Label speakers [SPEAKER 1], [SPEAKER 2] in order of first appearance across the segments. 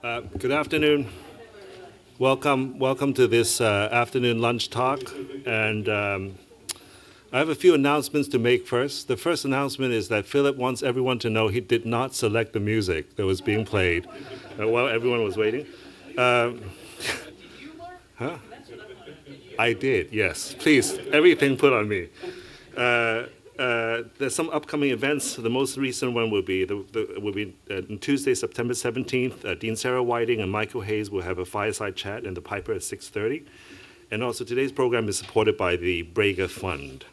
[SPEAKER 1] Good afternoon. Welcome to this afternoon lunch talk. And I have a few announcements to make first. The first announcement is that Philip wants everyone to know he did not select the music that was being played while everyone was waiting. Huh? I did, yes. Please, everything put on me. There's some upcoming events. The most recent one will be on Tuesday, September 17th. Dean Sarah Whiting and Michael Hayes will have a fireside chat in the Piper at 6:30. And also today's program is supported by the Braga Fund.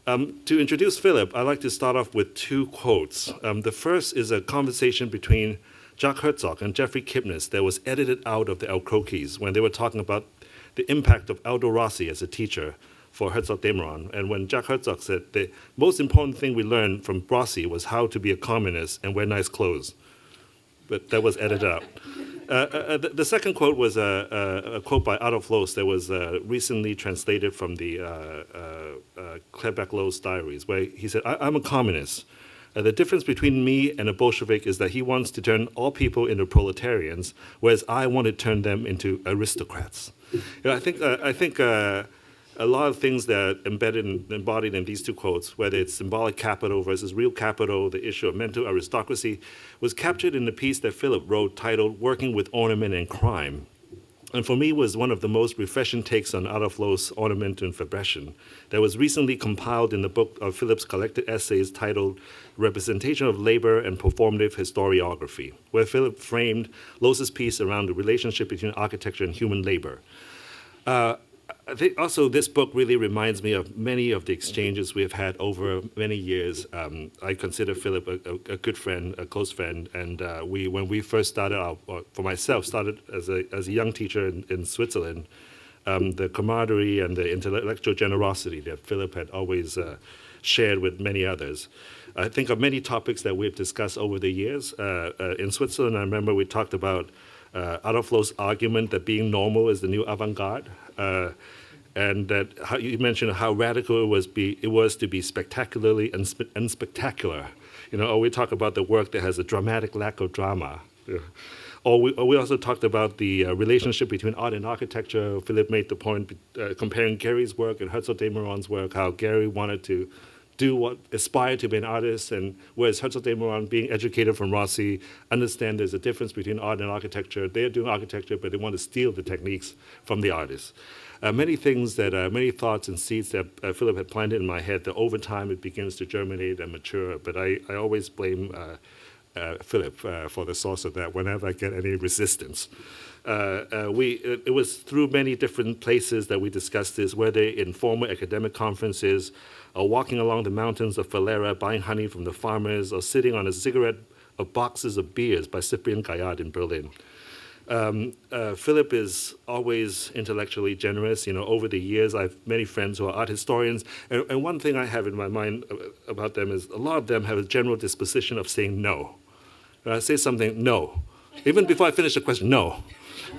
[SPEAKER 1] To introduce Philip, I'd like to start off with two quotes. The first is a conversation between Jacques Herzog and Jeffrey Kipnis that was edited out of the El Croquis when they were talking about the impact of Aldo Rossi as a teacher for Herzog de Meuron. And when Jacques Herzog said the most important thing we learned from Rossi was how to be a communist and wear nice clothes. But that was edited out. The second quote was a quote by Adolf Loos that was recently translated from the Quebec Loos diaries, where he said, I'm a communist. The difference between me and a Bolshevik is that he wants to turn all people into proletarians, whereas I want to turn them into aristocrats. I think a lot of things that are embodied in these two quotes, whether it's symbolic capital versus real capital, the issue of mental aristocracy, was captured in the piece that Philip wrote titled Working with Ornament and Crime. And for me was one of the most refreshing takes on Adolf Loos' Ornament and Verbrechen that was recently compiled in the book of Philip's collected essays titled Representation of Labor and Performative Historiography, where Philip framed Loos' piece around the relationship between architecture and human labor. I think also this book really reminds me of many of the exchanges we have had over many years. I consider Philip a good friend, a close friend, and when we first started out, for myself, started as a young teacher in Switzerland, the camaraderie and the intellectual generosity that Philip had always shared with many others. I think of many topics that we've discussed over the years. In Switzerland, I remember we talked about Adolf Loos' argument that being normal is the new avant-garde. And that how you mentioned how radical it was to be spectacularly unspectacular. Or we talk about the work that has a dramatic lack of drama. Or we also talked about the relationship between art and architecture. Philip made the point comparing Gary's work and Herzog de Meuron's work, how Gary wanted to aspire to be an artist, and whereas Herzog de Meuron, being educated from Rossi, understand there's a difference between art and architecture. They're doing architecture, but they want to steal the techniques from the artists. Many thoughts and seeds that Philip had planted in my head that over time it begins to germinate and mature. But I always blame Philip for the source of that whenever I get any resistance. It was through many different places that we discussed this, whether in formal academic conferences, or walking along the mountains of Valera, buying honey from the farmers, or sitting on a cigarette of boxes of beers by Cyprien Gaillard in Berlin. Philip is always intellectually generous. Over the years, I have many friends who are art historians, and one thing I have in my mind about them is a lot of them have a general disposition of saying no. When I say something, no. Even before I finish the question, no.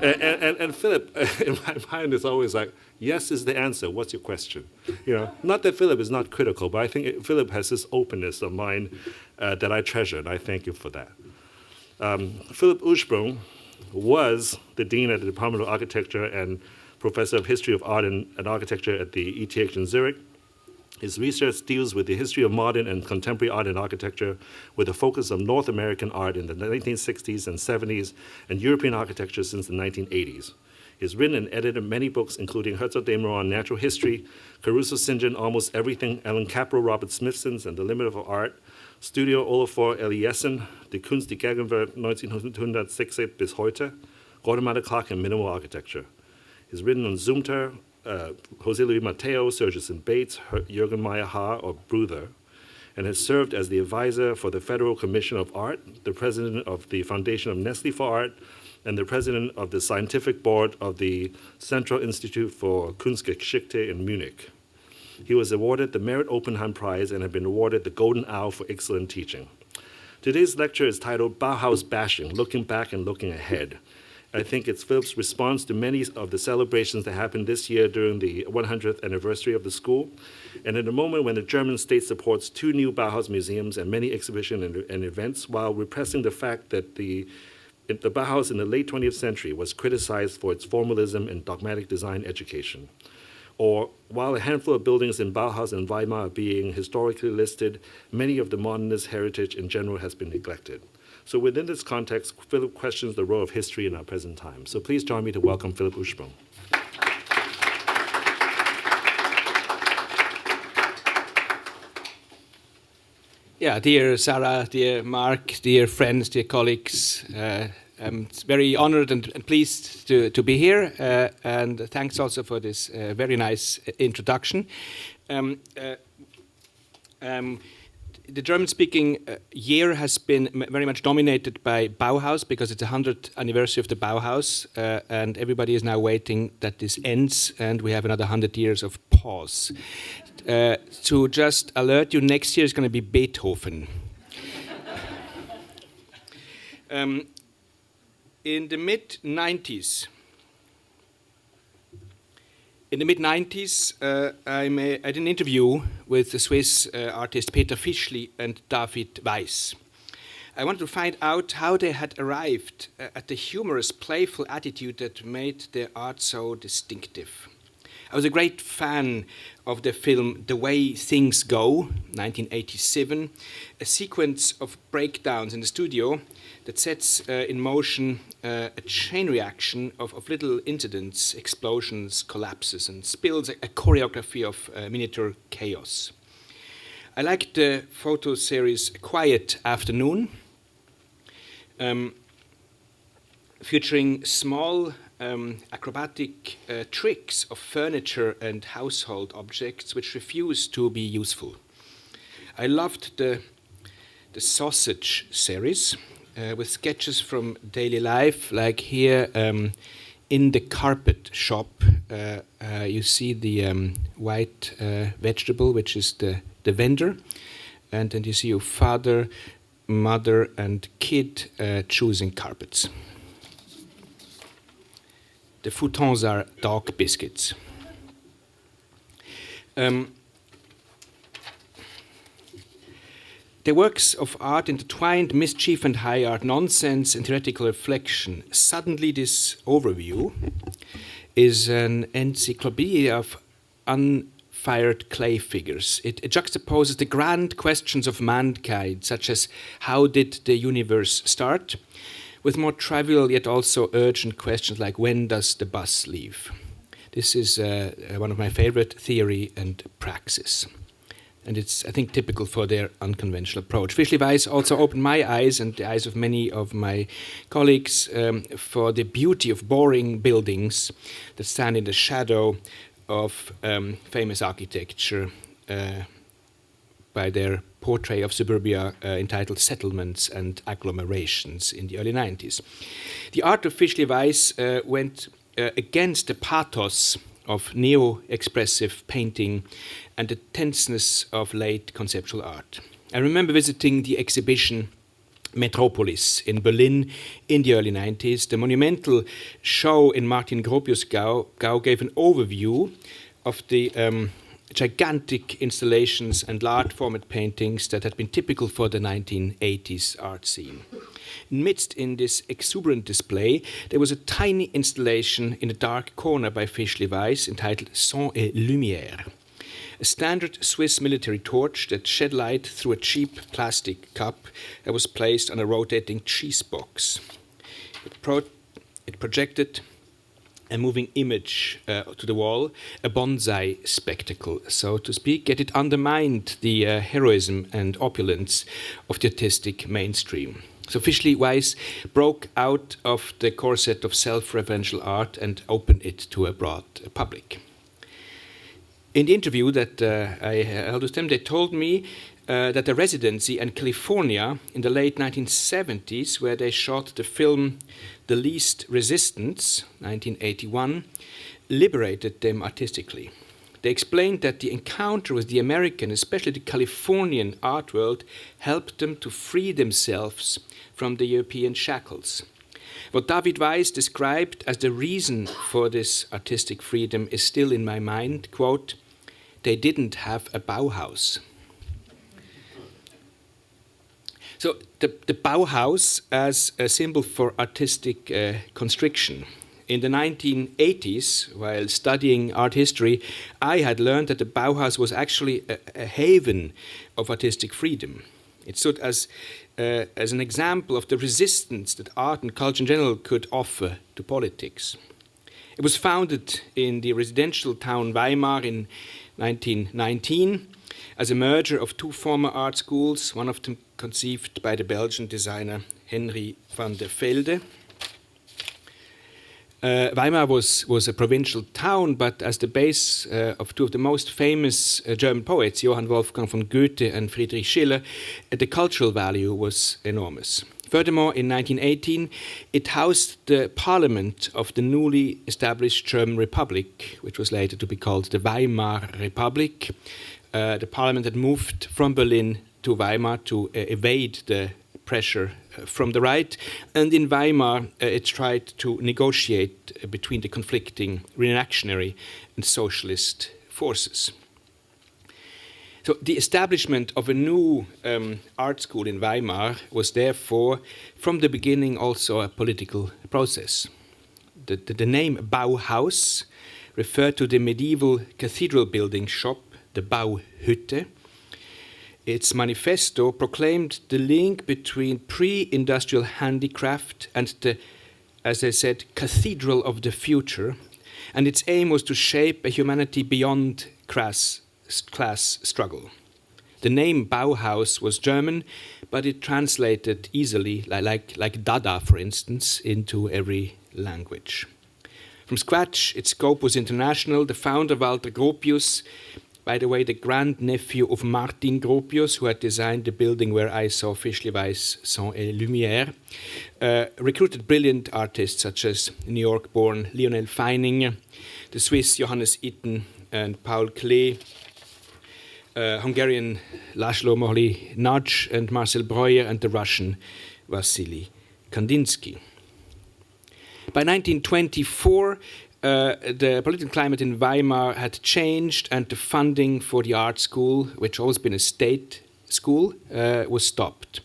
[SPEAKER 1] And Philip, in my mind, is always like, yes is the answer. What's your question? Not that Philip is not critical, but I think Philip has this openness of mind that I treasure, and I thank you for that. Philip Ursprung was the dean at the Department of Architecture and professor of history of art and architecture at the ETH in Zurich. His research deals with the history of modern and contemporary art and architecture with a focus on North American art in the 1960s and 70s and European architecture since the 1980s. He's written and edited many books, including Herzog de Meuron, Natural History, Caruso St. John, Almost Everything, Allan Kaprow, Robert Smithson's, and The Limit of Art, Studio Olafur Eliassen, Die Kunst, die Gegenwart 1960 bis heute, Gordon Matta-Clark, and Minimal Architecture. He's written on Zumthor, Jose Luis Mateo, Sergius and Bates, Jürgen Meyer-Haar, or Bruther, and has served as the advisor for the Federal Commission of Art, the president of the Foundation of Nestle for Art, and the president of the scientific board of the Central Institute for Kunstgeschichte in Munich. He was awarded the Merit Oppenheim Prize and had been awarded the Golden Owl for excellent teaching. Today's lecture is titled Bauhaus Bashing, Looking Back and Looking Ahead. I think it's Philip's response to many of the celebrations that happened this year during the 100th anniversary of the school, and at a moment when the German state supports 2 new Bauhaus museums and many exhibitions and events, while repressing the fact that the The Bauhaus in the late 20th century was criticized for its formalism and dogmatic design education. Or, while a handful of buildings in Bauhaus and Weimar are being historically listed, many of the modernist heritage in general has been neglected. So within this context, Philip questions the role of history in our present time. So please join me to welcome Philip Ursprung.
[SPEAKER 2] Yeah, dear Sarah, dear Mark, dear friends, dear colleagues, I'm very honored and pleased to be here, and thanks also for this very nice introduction. The German-speaking year has been very much dominated by Bauhaus because it's the 100th anniversary of the Bauhaus, and everybody is now waiting that this ends and we have another 100 years of pause. To just alert you, next year is going to be Beethoven. In the mid-90s, I did an interview with the Swiss artist Peter Fishli and David Weiss. I wanted to find out how they had arrived at the humorous, playful attitude that made their art so distinctive. I was a great fan of the film The Way Things Go, 1987, a sequence of breakdowns in the studio that sets in motion a chain reaction of little incidents, explosions, collapses, and spills a choreography of miniature chaos. I liked the photo series Quiet Afternoon, featuring small acrobatic tricks of furniture and household objects which refuse to be useful. I loved the sausage series with sketches from daily life, like here in the carpet shop. You see the white vegetable, which is the vendor, and then you see your father, mother, and kid choosing carpets. The futons are dog biscuits. The works of art intertwined mischief and high art, nonsense and theoretical reflection. Suddenly this overview is an encyclopedia of unfired clay figures. It juxtaposes the grand questions of mankind, such as how did the universe start, with more trivial yet also urgent questions like when does the bus leave? This is one of my favorite theory and praxis. And it's, I think, typical for their unconventional approach. Fishli Weiss also opened my eyes and the eyes of many of my colleagues for the beauty of boring buildings that stand in the shadow of famous architecture by their portrait of suburbia entitled Settlements and Agglomerations in the early 90s. The art of Fishli Weiss went against the pathos of neo-expressive painting and the tenseness of late conceptual art. I remember visiting the exhibition Metropolis in Berlin in the early 90s. The monumental show in Martin Gropius Gau gave an overview of the gigantic installations and large format paintings that had been typical for the 1980s art scene. Amidst in this exuberant display, there was a tiny installation in a dark corner by Fishli Weiss entitled Son et Lumière, a standard Swiss military torch that shed light through a cheap plastic cup that was placed on a rotating cheese box. It projected a moving image to the wall, a bonsai spectacle, so to speak, yet it undermined the heroism and opulence of the artistic mainstream. So Fishli Weiss broke out of the corset of self-referential art and opened it to a broad public. In the interview that I held with them, they told me that the residency in California in the late 1970s, where they shot the film The Least Resistance, 1981, liberated them artistically. They explained that the encounter with the American, especially the Californian art world, helped them to free themselves from the European shackles. What David Weiss described as the reason for this artistic freedom is still in my mind, quote, "They didn't have a Bauhaus." So the Bauhaus as a symbol for artistic constriction. In the 1980s, while studying art history, I had learned that the Bauhaus was actually a haven of artistic freedom. It stood as an example of the resistance that art and culture in general could offer to politics. It was founded in the residential town Weimar in 1919 as a merger of two former art schools, one of them conceived by the Belgian designer Henry van der Velde. Weimar was a provincial town, but as the base of two of the most famous German poets, Johann Wolfgang von Goethe and Friedrich Schiller, the cultural value was enormous. Furthermore, in 1918, it housed the parliament of the newly established German Republic, which was later to be called the Weimar Republic. The parliament had moved from Berlin to Weimar to evade the pressure from the right, and in Weimar it tried to negotiate between the conflicting reactionary and socialist forces. So the establishment of a new art school in Weimar was therefore from the beginning also a political process. The name Bauhaus referred to the medieval cathedral building shop, the Bauhütte. Its manifesto proclaimed the link between pre-industrial handicraft and the, as I said, cathedral of the future, and its aim was to shape a humanity beyond class struggle. The name Bauhaus was German, but it translated easily, like Dada, for instance, into every language. From scratch, its scope was international. The founder, Walter Gropius, by the way, the grandnephew of Martin Gropius, who had designed the building where I saw Fishli, Weiss, Son et Lumière, recruited brilliant artists such as New York-born Lionel Feininger, the Swiss Johannes Itten and Paul Klee, Hungarian Laszlo Moholy-Nagy and Marcel Breuer, and the Russian Vasily Kandinsky. By 1924, the political climate in Weimar had changed, and the funding for the art school, which always been a state school, was stopped.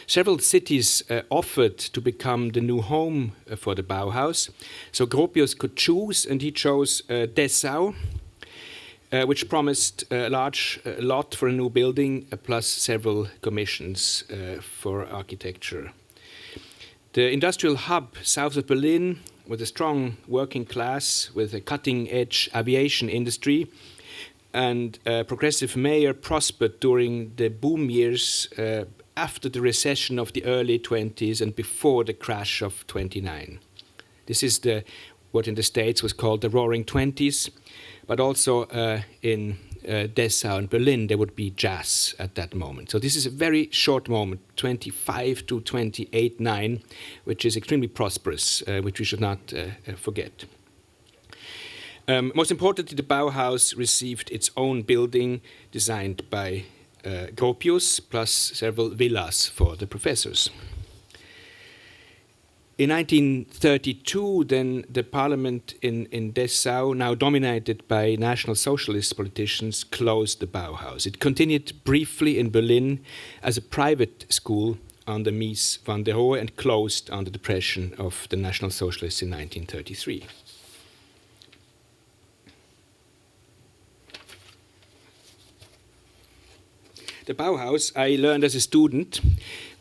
[SPEAKER 2] Several cities offered to become the new home for the Bauhaus, so Gropius could choose, and he chose Dessau, which promised a large lot for a new building, plus several commissions for architecture. The industrial hub south of Berlin, with a strong working class, with a cutting-edge aviation industry, and a progressive mayor, prospered during the boom years after the recession of the early 20s and before the crash of 29. This is what in the States was called the Roaring Twenties, but also in Dessau and Berlin there would be jazz at that moment. So this is a very short moment, 25 to 28-9, which is extremely prosperous, which we should not forget. Most importantly, the Bauhaus received its own building designed by Gropius, plus several villas for the professors. In 1932, then, the parliament in Dessau, now dominated by National Socialist politicians, closed the Bauhaus. It continued briefly in Berlin as a private school under Mies van der Rohe and closed under the pressure of the National Socialists in 1933. The Bauhaus, I learned as a student,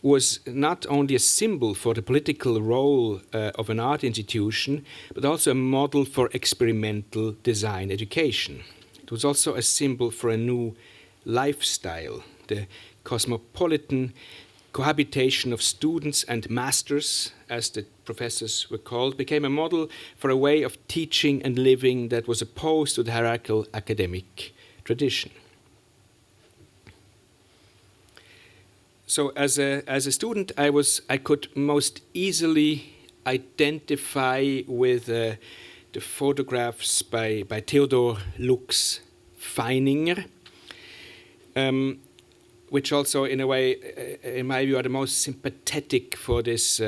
[SPEAKER 2] was not only a symbol for the political role of an art institution, but also a model for experimental design education. It was also a symbol for a new lifestyle. The cosmopolitan cohabitation of students and masters, as the professors were called, became a model for a way of teaching and living that was opposed to the hierarchical academic tradition. So as a student, I could most easily identify with the photographs by Theodor Lux Feininger, which also, in a way, in my view, are the most sympathetic for this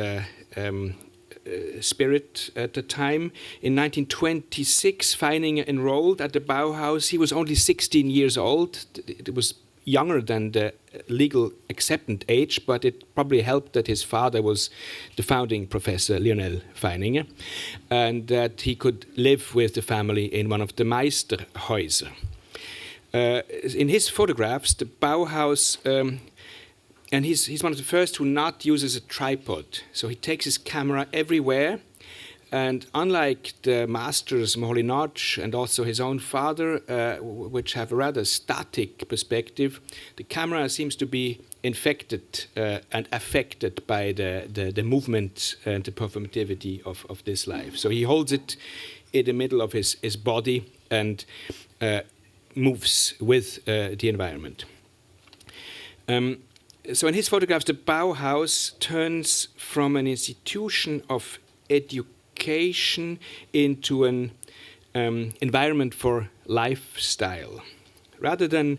[SPEAKER 2] spirit at the time. In 1926, Feininger enrolled at the Bauhaus. He was only 16 years old. It was younger than the legal acceptant age, but it probably helped that his father was the founding professor, Lionel Feininger, and that he could live with the family in one of the Meisterhäuser. In his photographs, the Bauhaus, and he's one of the first who not uses a tripod. So he takes his camera everywhere, and unlike the masters Moholy-Nagy and also his own father, which have a rather static perspective, the camera seems to be infected and affected by the movement and the performativity of this life. So he holds it in the middle of his body and moves with the environment. So in his photographs, the Bauhaus turns from an institution of education into an environment for lifestyle. Rather than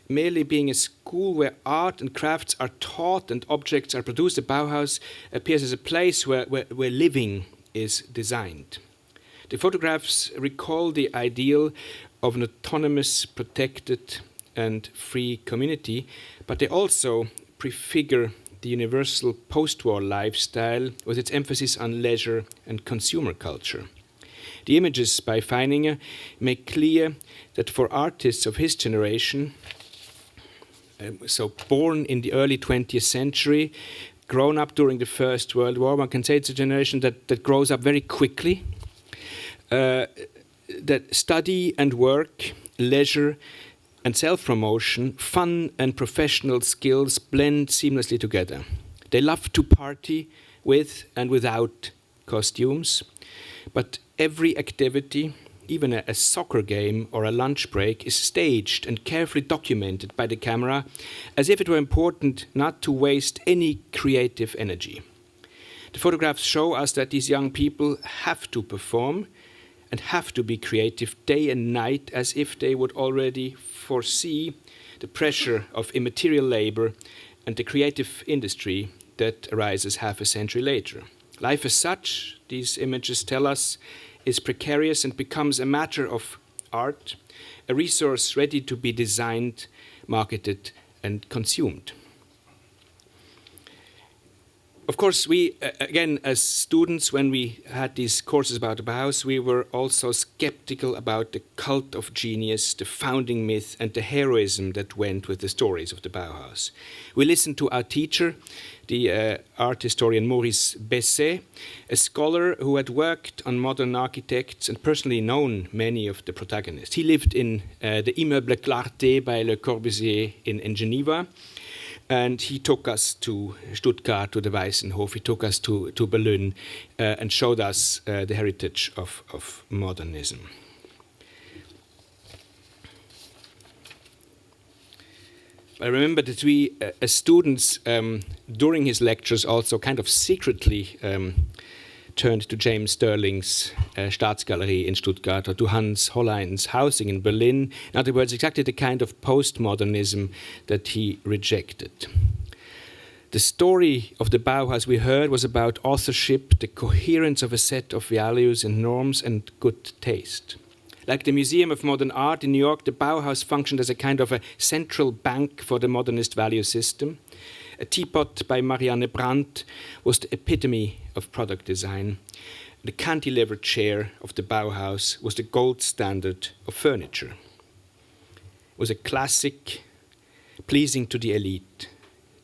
[SPEAKER 2] merely being a school where art and crafts are taught and objects are produced, the Bauhaus appears as a place where living is designed. The photographs recall the ideal of an autonomous, protected, and free community, but they also prefigure the universal post-war lifestyle with its emphasis on leisure and consumer culture. The images by Feininger make clear that for artists of his generation, so born in the early 20th century, grown up during the First World War, one can say it's a generation that grows up very quickly, that study and work, leisure and self-promotion, fun and professional skills blend seamlessly together. They love to party with and without costumes, but every activity, even a soccer game or a lunch break, is staged and carefully documented by the camera as if it were important not to waste any creative energy. The photographs show us that these young people have to perform and have to be creative day and night, as if they would already foresee the pressure of immaterial labor and the creative industry that arises half a century later. Life as such, these images tell us, is precarious and becomes a matter of art, a resource ready to be designed, marketed, and consumed. Of course, we, again, as students, when we had these courses about the Bauhaus, we were also skeptical about the cult of genius, the founding myth, and the heroism that went with the stories of the Bauhaus. We listened to our teacher, the art historian Maurice Besset, a scholar who had worked on modern architects and personally known many of the protagonists. He lived in the Immeuble Clarté by Le Corbusier in Geneva. And he took us to Stuttgart, to the Weissenhof. He took us to Berlin and showed us the heritage of modernism. I remember that we, as students, during his lectures also kind of secretly turned to James Sterling's Staatsgalerie in Stuttgart or to Hans Hollein's housing in Berlin. In other words, exactly the kind of postmodernism that he rejected. The story of the Bauhaus we heard was about authorship, the coherence of a set of values and norms, and good taste. Like the Museum of Modern Art in New York, the Bauhaus functioned as a kind of a central bank for the modernist value system. A teapot by Marianne Brandt was the epitome of product design. The cantilever chair of the Bauhaus was the gold standard of furniture. It was a classic, pleasing to the elite.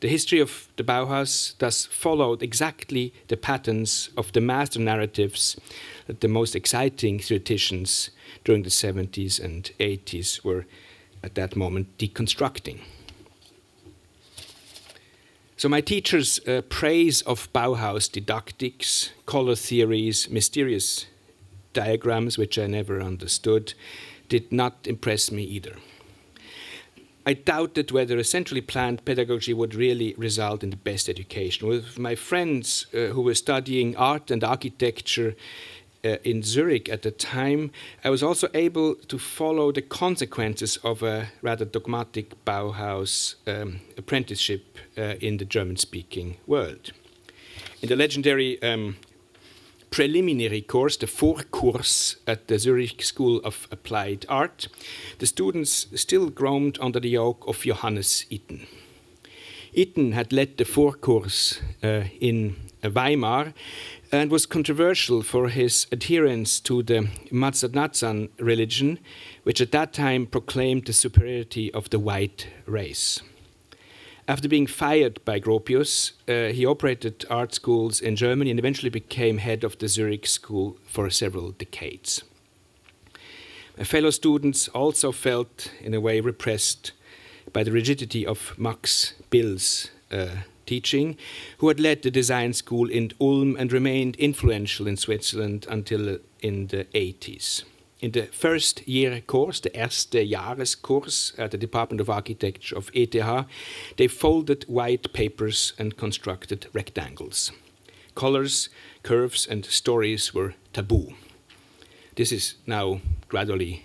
[SPEAKER 2] The history of the Bauhaus thus followed exactly the patterns of the master narratives that the most exciting theoreticians during the 70s and 80s were at that moment deconstructing. So my teacher's praise of Bauhaus didactics, color theories, mysterious diagrams, which I never understood, did not impress me either. I doubted whether a centrally planned pedagogy would really result in the best education. With my friends who were studying art and architecture in Zurich at the time, I was also able to follow the consequences of a rather dogmatic Bauhaus apprenticeship in the German-speaking world. In the legendary preliminary course, the Vorkurs at the Zurich School of Applied Art, the students still groaned under the yoke of Johannes Itten. Itten had led the Vorkurs in Weimar and was controversial for his adherence to the Mazatzan religion, which at that time proclaimed the superiority of the white race. After being fired by Gropius, he operated art schools in Germany and eventually became head of the Zurich School for several decades. My fellow students also felt, in a way, repressed by the rigidity of Max Bill's teaching, who had led the design school in Ulm and remained influential in Switzerland until in the 80s. In the first year course, the erste Jahreskurs at the Department of Architecture of ETH, they folded white papers and constructed rectangles. Colors, curves, and stories were taboo. This is now gradually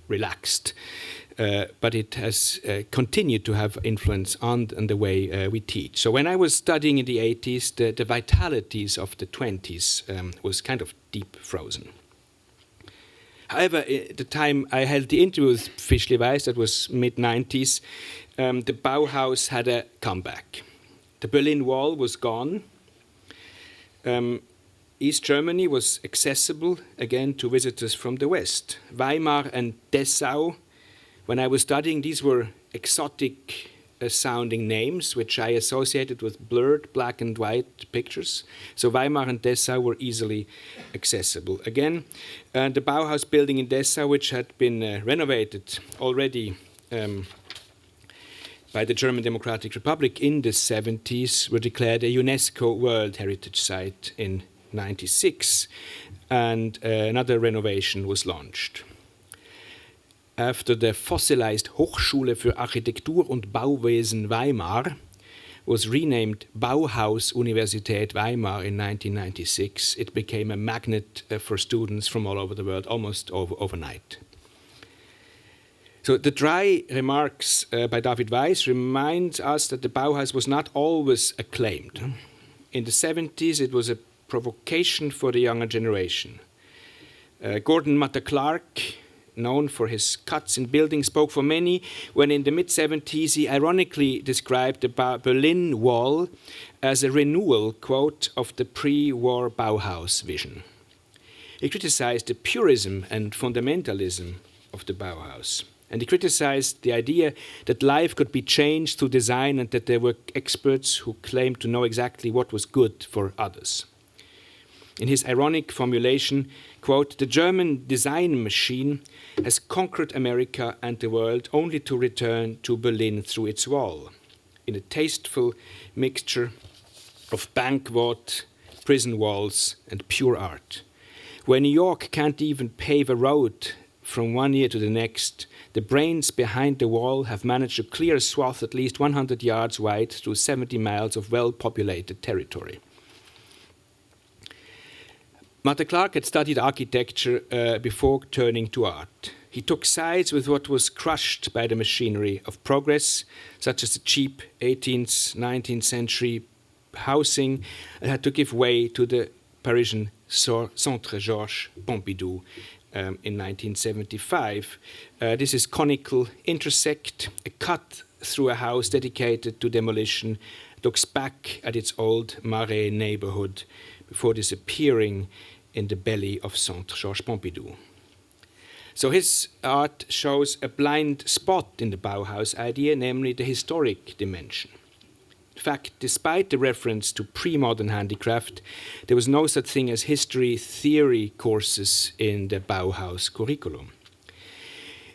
[SPEAKER 2] relaxed, but it has continued to have influence on the way we teach. So when I was studying in the 80s, the vitalities of the 20s was kind of deep frozen. However, at the time I held the interview with Fishli and Weiss, that was mid-90s, the Bauhaus had a comeback. The Berlin Wall was gone. East Germany was accessible again to visitors from the West. Weimar and Dessau, when I was studying, these were exotic sounding names, which I associated with blurred black and white pictures. So Weimar and Dessau were easily accessible. Again, the Bauhaus building in Dessau, which had been renovated already by the German Democratic Republic in the 70s, were declared a UNESCO World Heritage Site in 1996, and another renovation was launched. After the fossilized Hochschule für Architektur und Bauwesen Weimar was renamed Bauhaus Universität Weimar in 1996, it became a magnet for students from all over the world almost overnight. So the dry remarks by David Weiss remind us that the Bauhaus was not always acclaimed. In the 70s, it was a provocation for the younger generation. Gordon Matta-Clark, known for his cuts in buildings, spoke for many when in the mid-70s he ironically described the Berlin Wall as a renewal, quote, of the pre-war Bauhaus vision. He criticized the purism and fundamentalism of the Bauhaus. And he criticized the idea that life could be changed through design and that there were experts who claimed to know exactly what was good for others. In his ironic formulation, quote, the German design machine has conquered America and the world only to return to Berlin through its wall, in a tasteful mixture of banquet, prison walls, and pure art. Where New York can't even pave a road from one year to the next, the brains behind the wall have managed to clear a swath at least 100 yards wide through 70 miles of well-populated territory. Matta-Clark had studied architecture before turning to art. He took sides with what was crushed by the machinery of progress, such as the cheap 18th, 19th century housing that had to give way to the Parisian Centre Georges Pompidou in 1975. This is conical intersect, a cut through a house dedicated to demolition, looks back at its old Marais neighborhood before disappearing in the belly of Centre Georges Pompidou. So his art shows a blind spot in the Bauhaus idea, namely the historic dimension. In fact, despite the reference to pre-modern handicraft, there was no such thing as history theory courses in the Bauhaus curriculum.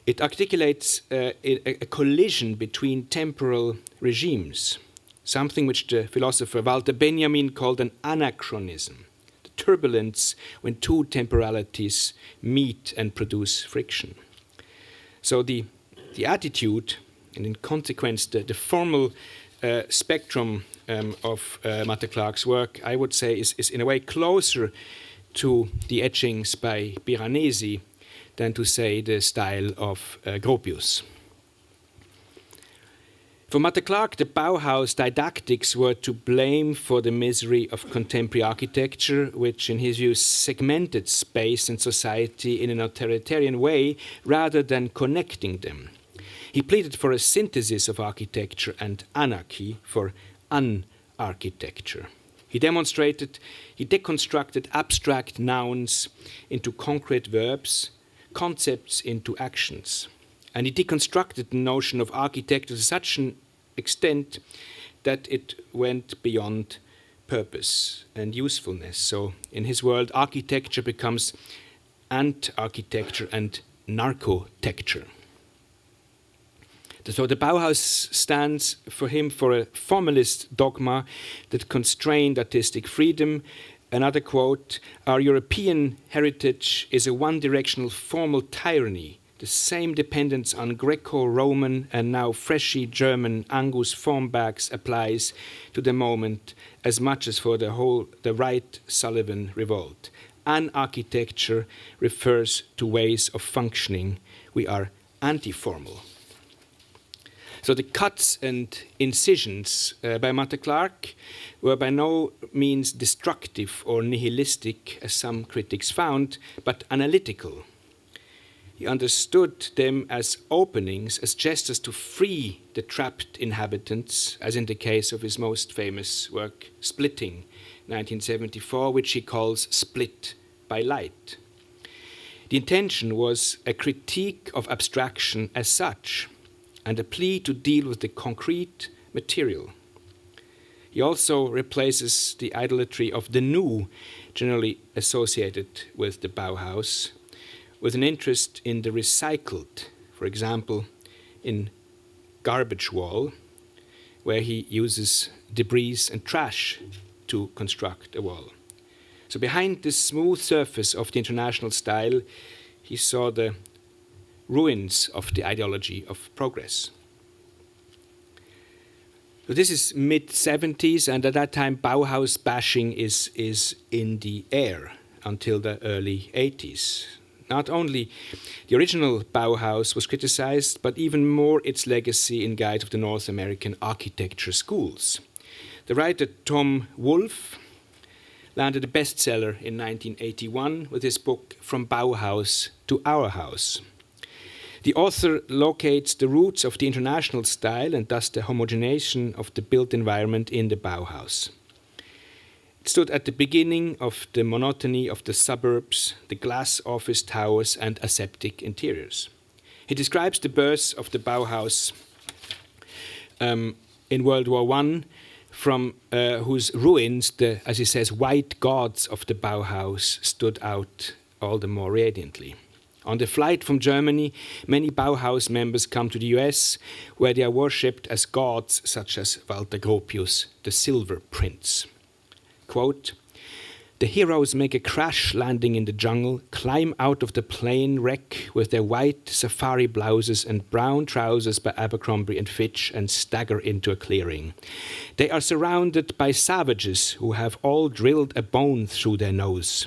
[SPEAKER 2] It articulates a collision between temporal regimes, something which the philosopher Walter Benjamin called an anachronism, the turbulence when two temporalities meet and produce friction. So the attitude, and in consequence the formal spectrum of Matta-Clark's work, I would say, is in a way closer to the etchings by Piranesi than to say the style of Gropius. For Matta-Clark, the Bauhaus didactics were to blame for the misery of contemporary architecture, which in his view segmented space and society in an authoritarian way rather than connecting them. He pleaded for a synthesis of architecture and anarchy, for un-architecture. He deconstructed abstract nouns into concrete verbs, concepts into actions. And he deconstructed the notion of architecture to such an extent that it went beyond purpose and usefulness. So in his world, architecture becomes ant-architecture and narcotecture. So the Bauhaus stands for him for a formalist dogma that constrained artistic freedom. Another quote, "Our European heritage is a one-directional formal tyranny. The same dependence on Greco-Roman and now freshy German Angus formbacks applies to the moment as much as for the Wright-Sullivan revolt. An-architecture refers to ways of functioning. We are anti-formal." So the cuts and incisions by Matta-Clark were by no means destructive or nihilistic, as some critics found, but analytical. He understood them as openings, as gestures to free the trapped inhabitants, as in the case of his most famous work, Splitting, 1974, which he calls Split by Light. The intention was a critique of abstraction as such, and a plea to deal with the concrete material. He also replaces the idolatry of the new, generally associated with the Bauhaus, with an interest in the recycled, for example, in Garbage Wall, where he uses debris and trash to construct a wall. So behind the smooth surface of the international style, he saw the ruins of the ideology of progress. So this is mid-70s, and at that time Bauhaus bashing is in the air until the early 80s. Not only the original Bauhaus was criticized, but even more its legacy in guides of the North American architecture schools. The writer Tom Wolfe landed a bestseller in 1981 with his book From Bauhaus to Our House. The author locates the roots of the international style and thus the homogenization of the built environment in the Bauhaus. It stood at the beginning of the monotony of the suburbs, the glass office towers, and aseptic interiors. He describes the birth of the Bauhaus in World War I, from whose ruins, as he says, white gods of the Bauhaus stood out all the more radiantly. On the flight from Germany, many Bauhaus members come to the US, where they are worshipped as gods such as Walter Gropius, the Silver Prince. Quote, "The heroes make a crash landing in the jungle, climb out of the plane wreck with their white safari blouses and brown trousers by Abercrombie and Fitch and stagger into a clearing. They are surrounded by savages who have all drilled a bone through their nose.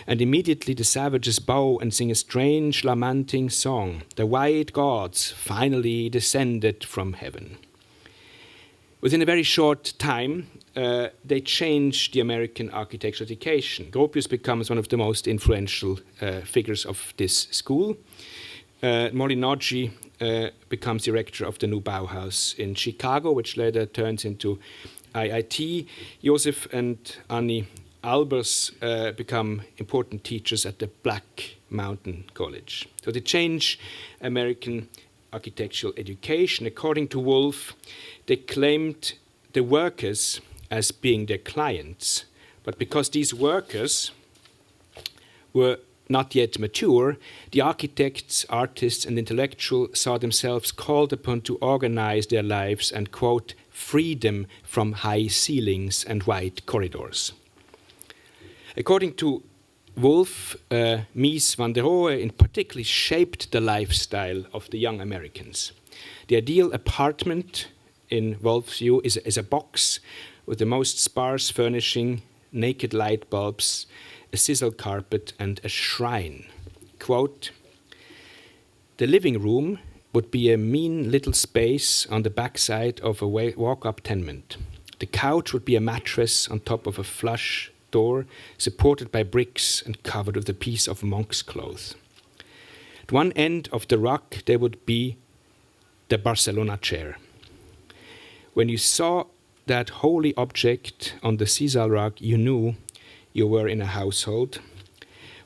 [SPEAKER 2] And immediately the savages bow and sing a strange lamenting song. The white gods finally descended from heaven." Within a very short time, they changed the American architectural education. Gropius becomes one of the most influential figures of this school. Morinoggi becomes director of the new Bauhaus in Chicago, which later turns into IIT. Joseph and Annie Albers become important teachers at the Black Mountain College. So they change American architectural education. According to Wolfe, they claimed the workers as being their clients, but because these workers were not yet mature, the architects, artists, and intellectuals saw themselves called upon to organize their lives and, quote, free them from high ceilings and wide corridors. According to Wolfe, Mies van der Rohe in particular shaped the lifestyle of the young Americans. The ideal apartment, in Wolfe's view, is a box with the most sparse furnishing, naked light bulbs, a sisal carpet, and a shrine. Quote, "The living room would be a mean little space on the backside of a walk-up tenement. The couch would be a mattress on top of a flush door, supported by bricks and covered with a piece of monk's cloth. At one end of the rug, there would be the Barcelona chair. When you saw that holy object on the sisal rug, you knew you were in a household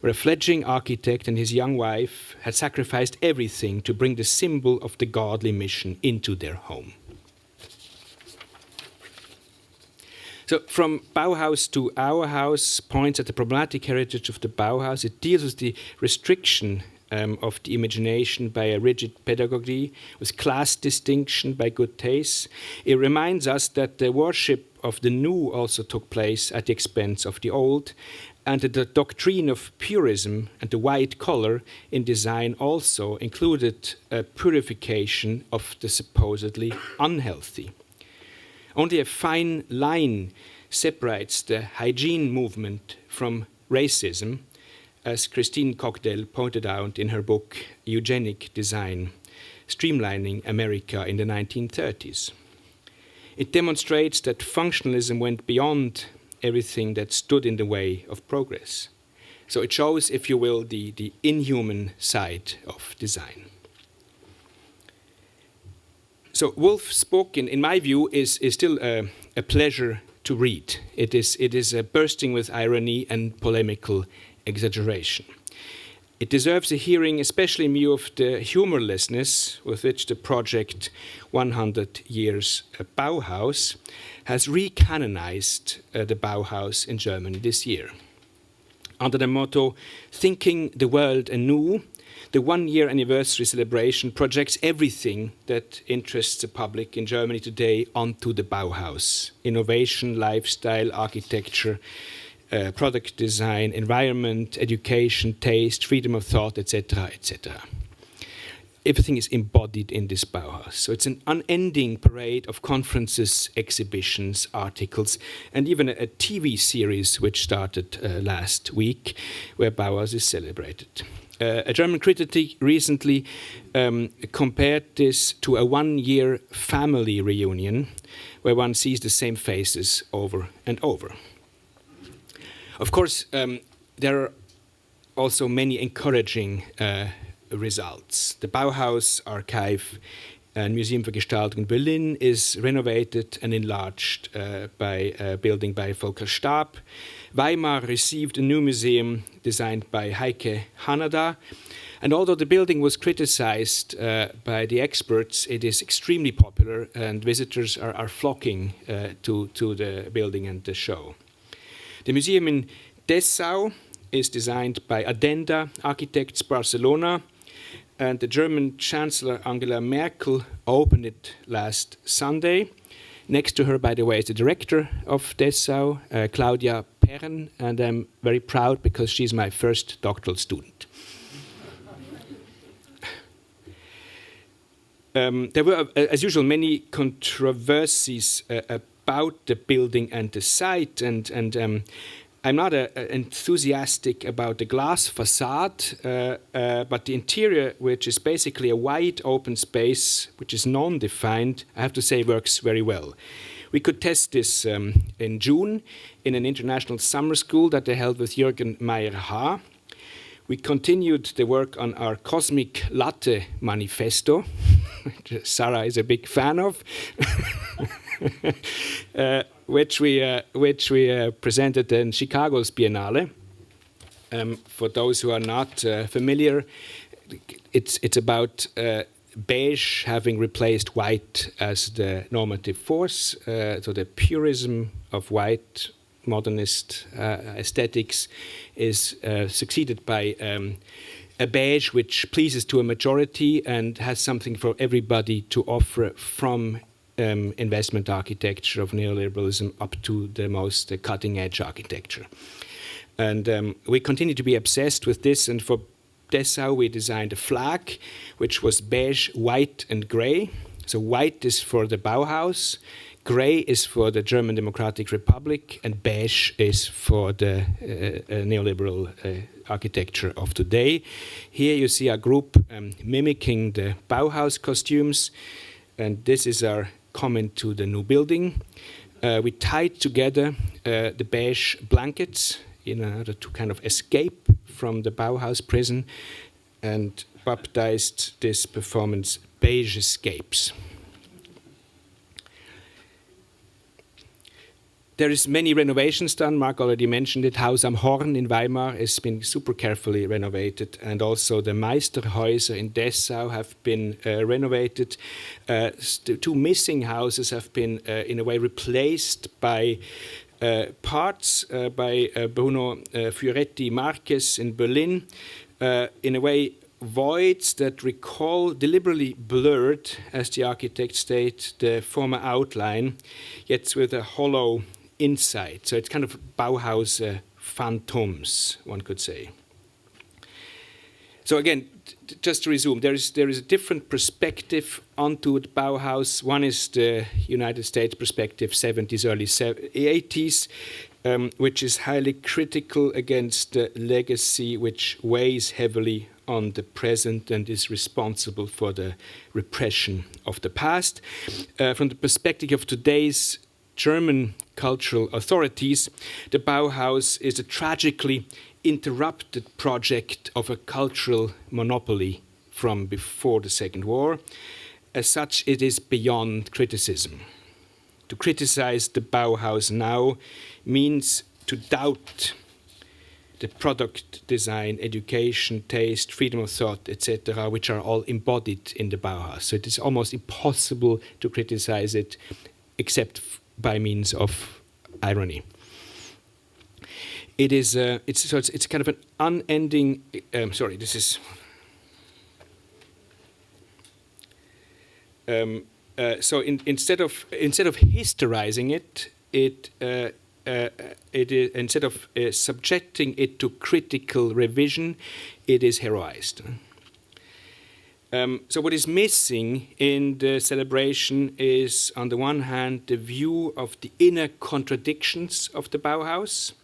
[SPEAKER 2] where a fledgling architect and his young wife had sacrificed everything to bring the symbol of the godly mission into their home. So from Bauhaus to Our House points at the problematic heritage of the Bauhaus. It deals with the restriction of the imagination by a rigid pedagogy, with class distinction by good taste. It reminds us that the worship of the new also took place at the expense of the old, and that the doctrine of purism and the white collar in design also included a purification of the supposedly unhealthy. Only a fine line separates the hygiene movement from racism, as Christine Cockdell pointed out in her book Eugenic Design, Streamlining America in the 1930s. It demonstrates that functionalism went beyond everything that stood in the way of progress. So it shows, if you will, the inhuman side of design. So Wolfe's book, in my view, is still a pleasure to read. It is bursting with irony and polemical exaggeration. It deserves a hearing, especially in view of the humorlessness with which the project 100 Years Bauhaus has recanonized the Bauhaus in Germany this year. Under the motto, Thinking the World Anew, the one-year anniversary celebration projects everything that interests the public in Germany today onto the Bauhaus. Innovation, lifestyle, architecture, product design, environment, education, taste, freedom of thought, etc., etc. Everything is embodied in this Bauhaus. So it's an unending parade of conferences, exhibitions, articles, and even a TV series which started last week, where Bauhaus is celebrated. A German critic recently compared this to a one-year family reunion, where one sees the same faces over and over. Of course, there are also many encouraging results. The Bauhaus Archive and Museum for Gestaltung in Berlin is renovated and enlarged by a building by Volker Stab. Weimar received a new museum designed by Heike Hanada. And although the building was criticized by the experts, it is extremely popular and visitors are flocking to the building and the show. The museum in Dessau is designed by Addenda Architects Barcelona, and the German Chancellor Angela Merkel opened it last Sunday. Next to her, by the way, is the director of Dessau, Claudia Perren, and I'm very proud because she's my first doctoral student. There were, as usual, many controversies about the building and the site, and I'm not enthusiastic about the glass facade, but the interior, which is basically a wide open space, which is non-defined, I have to say works very well. We could test this in June in an international summer school that they held with Jürgen Meyer-Haar. We continued the work on our Cosmic Latte Manifesto, which Sarah is a big fan of, which we presented in Chicago's Biennale. For those who are not familiar, it's about beige having replaced white as the normative force. So the purism of white modernist aesthetics is succeeded by a beige which pleases to a majority and has something for everybody to offer, from investment architecture of neoliberalism up to the most cutting-edge architecture. And we continue to be obsessed with this, and for Dessau we designed a flag which was beige, white and gray. So white is for the Bauhaus, Grey is for the German Democratic Republic, and beige is for the neoliberal architecture of today. Here you see a group mimicking the Bauhaus costumes, and this is our comment to the new building. We tied together the beige blankets in order to kind of escape from the Bauhaus prison, and baptized this performance Beige Escapes. There is many renovations done. Mark already mentioned it. Haus am Horn in Weimar has been super carefully renovated, and also the Meisterhäuser in Dessau have been renovated. The two missing houses have been, in a way, replaced by parts by Bruno Fioretti Marquez in Berlin. In a way, voids that recall, deliberately blurred, as the architect state, the former outline, yet with a hollow inside. So it's kind of Bauhaus phantoms, one could say. So again, just to resume, there is a different perspective onto the Bauhaus. One is the United States perspective, 70s, early 80s, which is highly critical against the legacy which weighs heavily on the present and is responsible for the repression of the past. From the perspective of today's German cultural authorities, the Bauhaus is a tragically interrupted project of a cultural monopoly from before the Second War. As such, it is beyond criticism. To criticize the Bauhaus now means to doubt the product design, education, taste, freedom of thought, etc., which are all embodied in the Bauhaus. So it is almost impossible to criticize it except by means of irony. It is it's kind of an unending. Sorry, this is. So instead of historizing it, instead of subjecting it to critical revision, it is heroized. So what is missing in the celebration is, on the one hand, the view of the inner contradictions of the Bauhaus.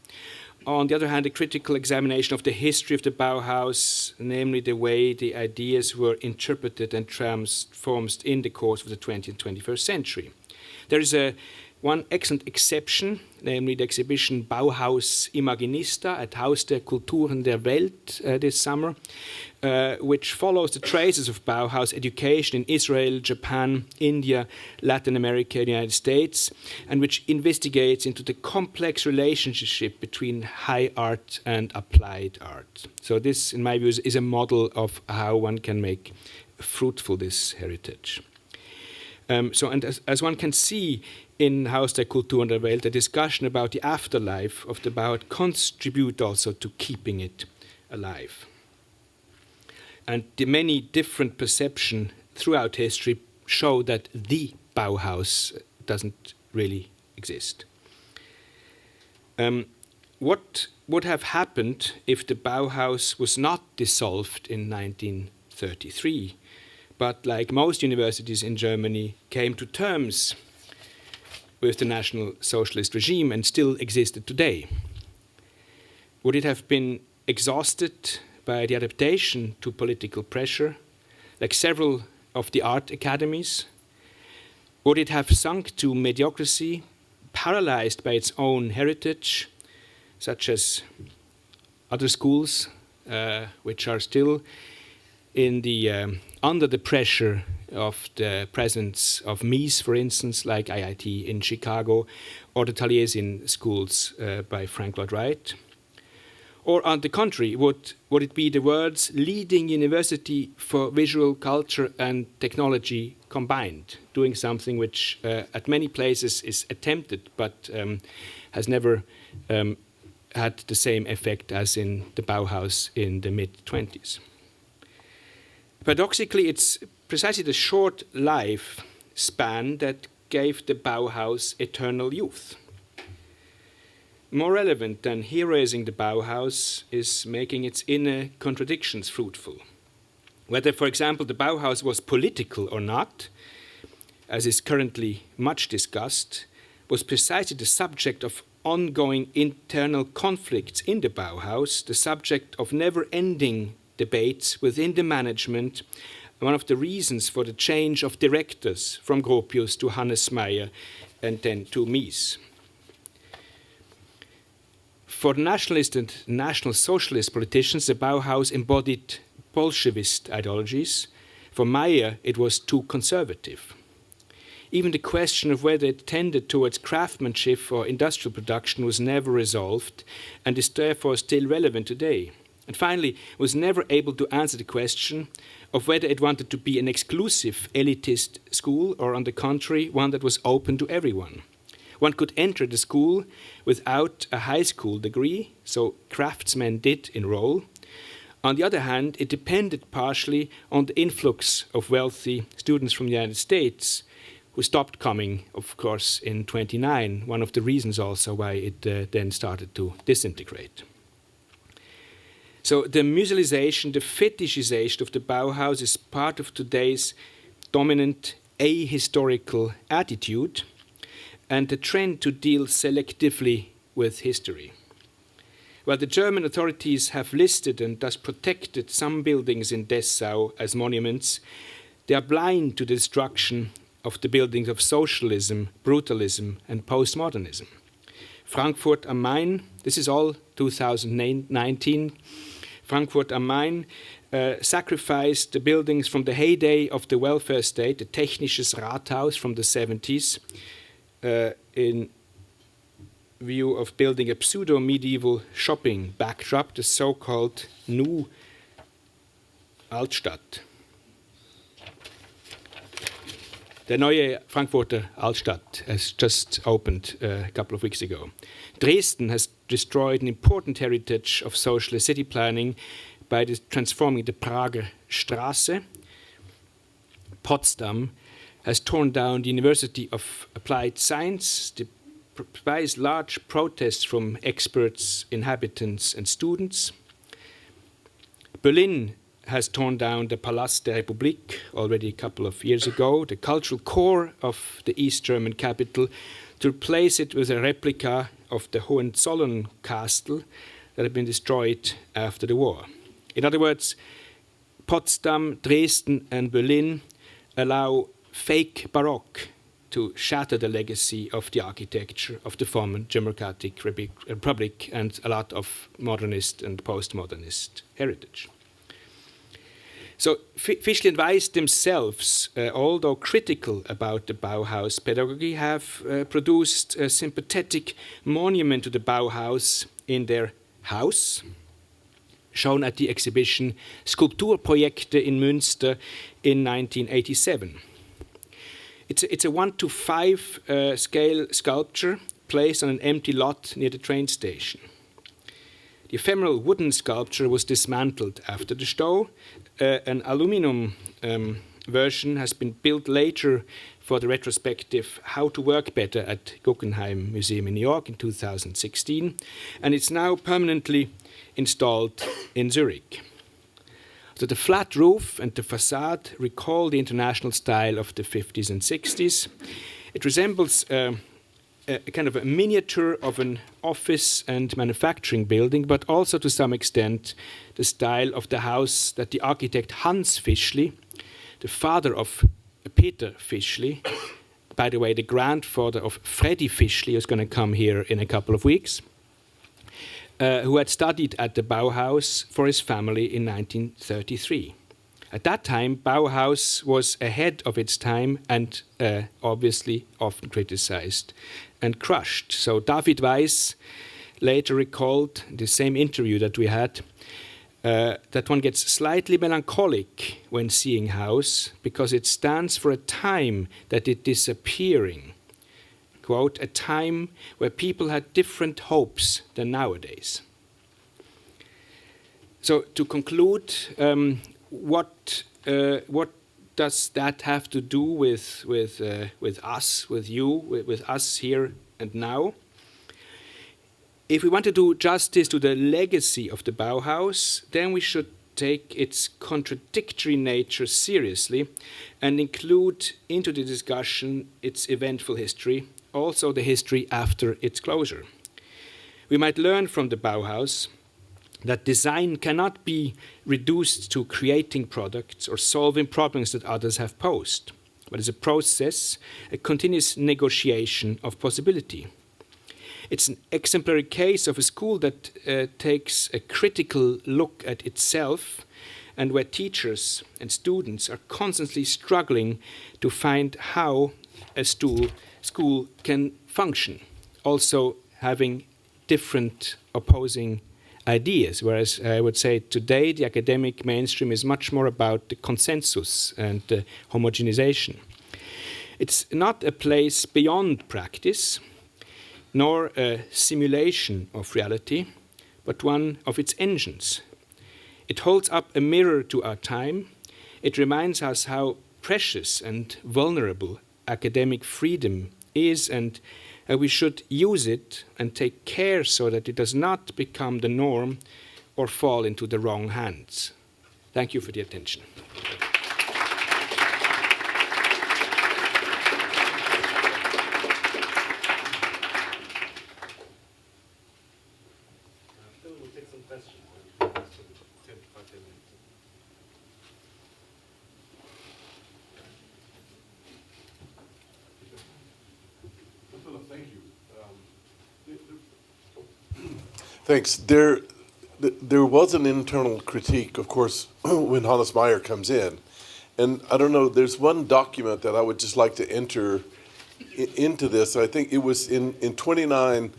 [SPEAKER 2] On the other hand, a critical examination of the history of the Bauhaus, namely the way the ideas were interpreted and transformed in the course of the 20th and 21st century. There is one excellent exception, namely the exhibition Bauhaus Imaginista at Haus der Kulturen der Welt this summer, which follows the traces of Bauhaus education in Israel, Japan, India, Latin America, and the United States, and which investigates into the complex relationship between high art and applied art. So this, in my view, is a model of how one can make fruitful this heritage. And as one can see in Haus der Kulturen der Welt, the discussion about the afterlife of the Bauhaus contribute also to keeping it alive. And the many different perceptions throughout history show that the Bauhaus doesn't really exist. What would have happened if the Bauhaus was not dissolved in 1933, but like most universities in Germany came to terms with the National Socialist regime and still existed today? Would it have been exhausted by the adaptation to political pressure, like several of the art academies? Would it have sunk to mediocrity, paralyzed by its own heritage, such as other schools, which are still in the under the pressure of the presence of Mies, for instance, like IIT in Chicago, or the Taliesin schools by Frank Lloyd Wright? Or on the contrary, would it be the world's leading university for visual culture and technology combined, doing something which at many places is attempted but has never had the same effect as in the Bauhaus in the mid-20s? Paradoxically, it's precisely the short life span that gave the Bauhaus eternal youth. More relevant than heroizing the Bauhaus is making its inner contradictions fruitful. Whether, for example, the Bauhaus was political or not, as is currently much discussed, was precisely the subject of ongoing internal conflicts in the Bauhaus, the subject of never-ending debates within the management, one of the reasons for the change of directors from Gropius to Hannes Meyer and then to Mies. For nationalist and national socialist politicians, the Bauhaus embodied Bolshevist ideologies. For Meyer, it was too conservative. Even the question of whether it tended towards craftsmanship or industrial production was never resolved and is therefore still relevant today. And finally, was never able to answer the question of whether it wanted to be an exclusive elitist school or, on the contrary, one that was open to everyone. One could enter the school without a high school degree, so craftsmen did enroll. On the other hand, it depended partially on the influx of wealthy students from the United States, who stopped coming, of course, in 1929, one of the reasons also why it then started to disintegrate. So the musealization, the fetishization of the Bauhaus is part of today's dominant ahistorical attitude and the trend to deal selectively with history. While the German authorities have listed and thus protected some buildings in Dessau as monuments, they are blind to the destruction of the buildings of socialism, brutalism, and postmodernism. Frankfurt am Main, this is all 2019, Frankfurt am Main sacrificed the buildings from the heyday of the welfare state, the Technisches Rathaus from the 70s, in view of building a pseudo-medieval shopping backdrop, the so-called New Altstadt. The neue Frankfurter Altstadt has just opened a couple of weeks ago. Dresden has destroyed an important heritage of socialist city planning by transforming the Prager Straße. Potsdam has torn down the University of Applied Science, despite large protests from experts, inhabitants, and students. Berlin has torn down the Palast der Republik already a couple of years ago, the cultural core of the East German capital, to replace it with a replica of the Hohenzollern castle that had been destroyed after the war. In other words, Potsdam, Dresden, and Berlin allow fake Baroque to shatter the legacy of the architecture of the former democratic republic and a lot of modernist and postmodernist heritage. So Fishli and Weiss themselves, although critical about the Bauhaus pedagogy, have produced a sympathetic monument to the Bauhaus in their house, shown at the exhibition Skulpturprojekte in Münster in 1987. It's a 1:5 scale sculpture placed on an empty lot near the train station. The ephemeral wooden sculpture was dismantled after the Stau. An aluminum version has been built later for the retrospective How to Work Better at Guggenheim Museum in New York in 2016, and it's now permanently installed in Zurich. So the flat roof and the facade recall the international style of the 50s and 60s. It resembles a kind of a miniature of an office and manufacturing building, but also to some extent the style of the house that the architect Hans Fishli, the father of Peter Fishli, by the way, the grandfather of Freddy Fishli, who's going to come here in a couple of weeks, who had studied at the Bauhaus for his family in 1933. At that time, Bauhaus was ahead of its time and obviously often criticized and crushed. So David Weiss later recalled in the same interview that we had that one gets slightly melancholic when seeing house because it stands for a time that is disappearing. Quote, a time where people had different hopes than nowadays. So to conclude, what does that have to do with us, with you, with us here and now? If we want to do justice to the legacy of the Bauhaus, then we should take its contradictory nature seriously and include into the discussion its eventful history, also the history after its closure. We might learn from the Bauhaus that design cannot be reduced to creating products or solving problems that others have posed, but is a process, a continuous negotiation of possibility. It's an exemplary case of a school that takes a critical look at itself and where teachers and students are constantly struggling to find how a school can function, also having different opposing ideas, whereas I would say today the academic mainstream is much more about the consensus and homogenization. It's not a place beyond practice, nor a simulation of reality, but one of its engines. It holds up a mirror to our time. It reminds us how precious and vulnerable academic freedom is, and we should use it and take care so that it does not become the norm or fall into the wrong hands. Thank you for the attention.
[SPEAKER 1] We'll take some questions.
[SPEAKER 3] Thank you. Thanks. There was an internal critique, of course, when Hannes Meyer comes in. And I don't know, there's one document that I would just like to enter into this. I think it was in 29,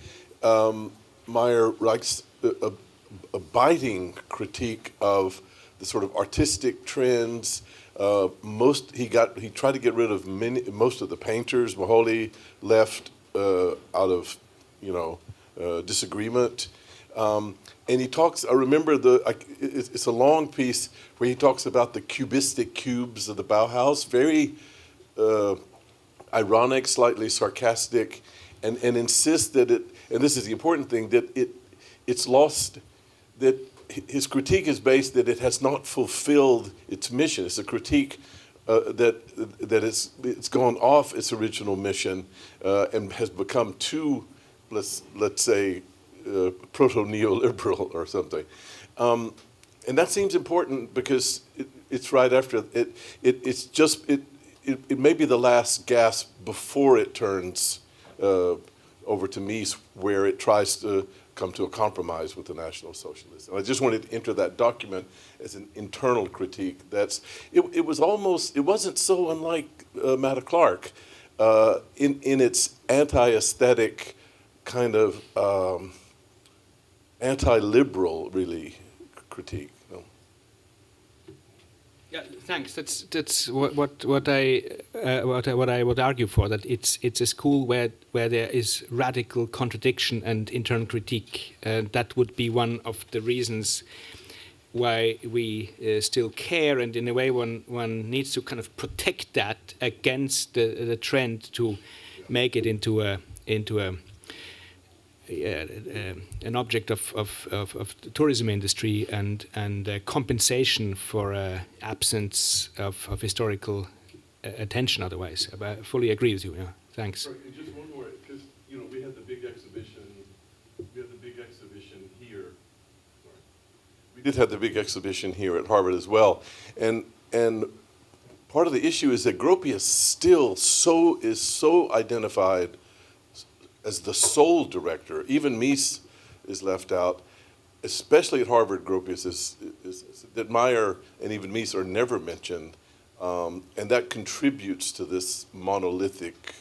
[SPEAKER 3] Meyer writes a biting critique of the sort of artistic trends. He tried to get rid of most of the painters. Moholy left out of disagreement. And he talks, I remember it's a long piece where he talks about the cubistic cubes of the Bauhaus, very ironic, slightly sarcastic, and insists that and this is the important thing, that it's lost, that his critique is based that it has not fulfilled its mission. It's a critique that it's gone off its original mission and has become too, let's say, proto-neoliberal or something. And that seems important because it's right after it. It may be the last gasp before it turns over to Mies, where it tries to come to a compromise with the National Socialists. And I just wanted to enter that document as an internal critique. It wasn't so unlike Matta-Clark in its anti-aesthetic kind of anti-liberal, really, critique. No?
[SPEAKER 2] Yeah, thanks. That's what I would argue for. That it's a school where there is radical contradiction and internal critique. That would be one of the reasons why we still care, and in a way one needs to kind of protect that against the trend to make it into an object of the tourism industry and compensation for absence of historical attention otherwise. I fully agree with you. Yeah. Thanks.
[SPEAKER 3] Sorry, just one more, because we had the big exhibition. We had the big exhibition here. Sorry. We did have the big exhibition here at Harvard as well, and part of the issue is that Gropius still is so identified as the sole director. Even Mies is left out, especially at Harvard. Gropius is that Meyer and even Mies are never mentioned, and that contributes to this monolithic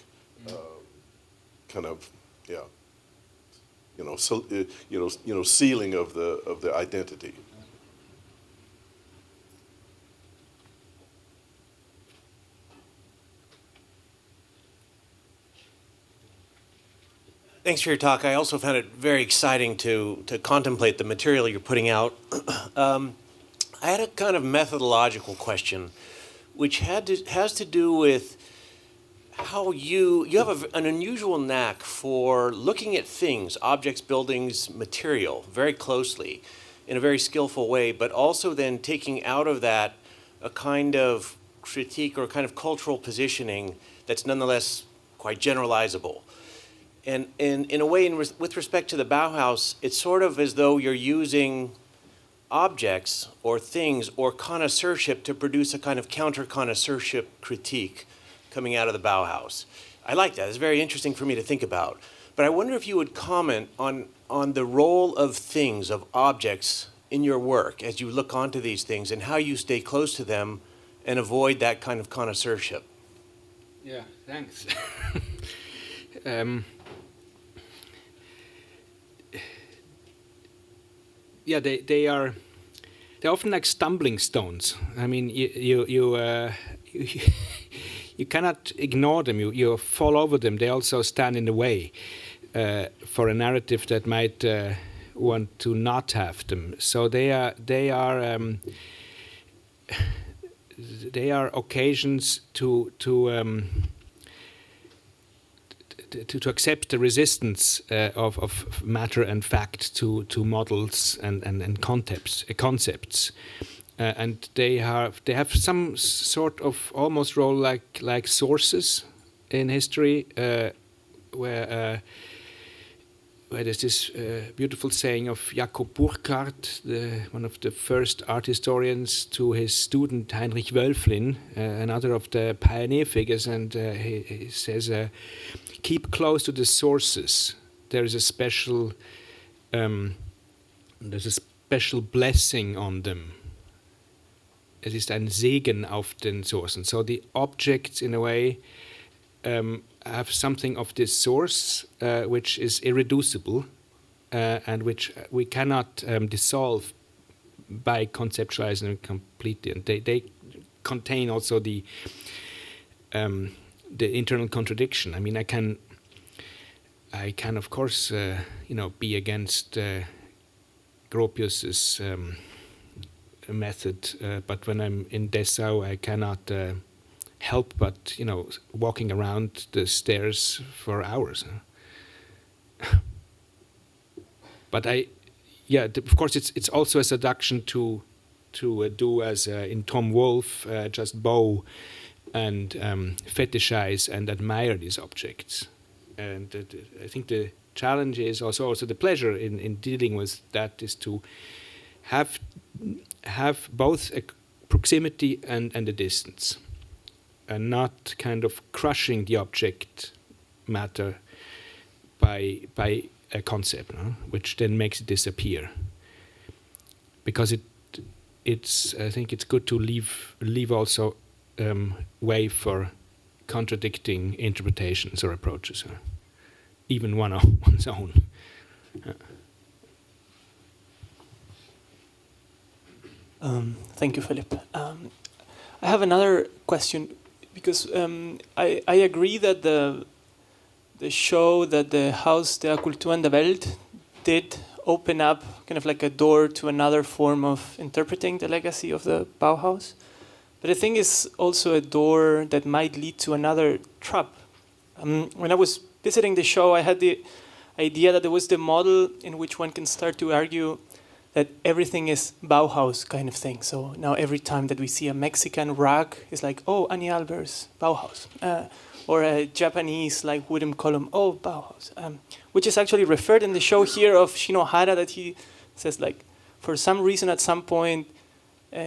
[SPEAKER 3] kind of sealing of the identity.
[SPEAKER 4] Thanks for your talk. I also found it very exciting to contemplate the material you're putting out. I had a kind of methodological question, which has to do with how you have an unusual knack for looking at things, objects, buildings, material, very closely, in a very skillful way, but also then taking out of that a kind of critique or kind of cultural positioning that's nonetheless quite generalizable. And in a way, with respect to the Bauhaus, it's sort of as though you're using objects or things or connoisseurship to produce a kind of counter-connoisseurship critique coming out of the Bauhaus. I like that. It's very interesting for me to think about. But I wonder if you would comment on the role of things, of objects in your work as you look onto these things and how you stay close to them and avoid that kind of connoisseurship.
[SPEAKER 2] Yeah, thanks. Yeah, they're often like stumbling stones. I mean, you cannot ignore them. You fall over them. They also stand in the way for a narrative that might want to not have them. So they are occasions to accept the resistance of matter and fact to models and concepts, and they have some sort of almost role like sources in history, where there's this beautiful saying of Jakob Burckhardt, one of the first art historians, to his student Heinrich Wölfflin, another of the pioneer figures, and he says, keep close to the sources. There's a special blessing on them. Es ist ein Segen auf den Sourcen. So the objects, in a way, have something of this source, which is irreducible, and which we cannot dissolve by conceptualizing them completely. And they contain also the internal contradiction. I mean, I can of course, be against Gropius's method, but when I'm in Dessau, I cannot help but walking around the stairs for hours. But of course, it's also a seduction to do as in Tom Wolfe, just bow and fetishize and admire these objects. And I think the challenge is also the pleasure in dealing with that is to have both a proximity and a distance, and not kind of crushing the object matter by a concept, which then makes it disappear. Because I think it's good to leave also way for contradicting interpretations or approaches, even one's own.
[SPEAKER 5] Thank you, Philip. I have another question, because I agree that the show that the Haus der Kulturen der Welt did open up kind of like a door to another form of interpreting the legacy of the Bauhaus. But I think it's also a door that might lead to another trap. When I was visiting the show, I had the idea that there was the model in which one can start to argue that everything is Bauhaus kind of thing. So now every time that we see a Mexican rug, it's like, oh, Annie Albert's Bauhaus. Or a Japanese like wooden column, oh, Bauhaus. Which is actually referred in the show here of Shinohara, that he says like, for some reason at some point,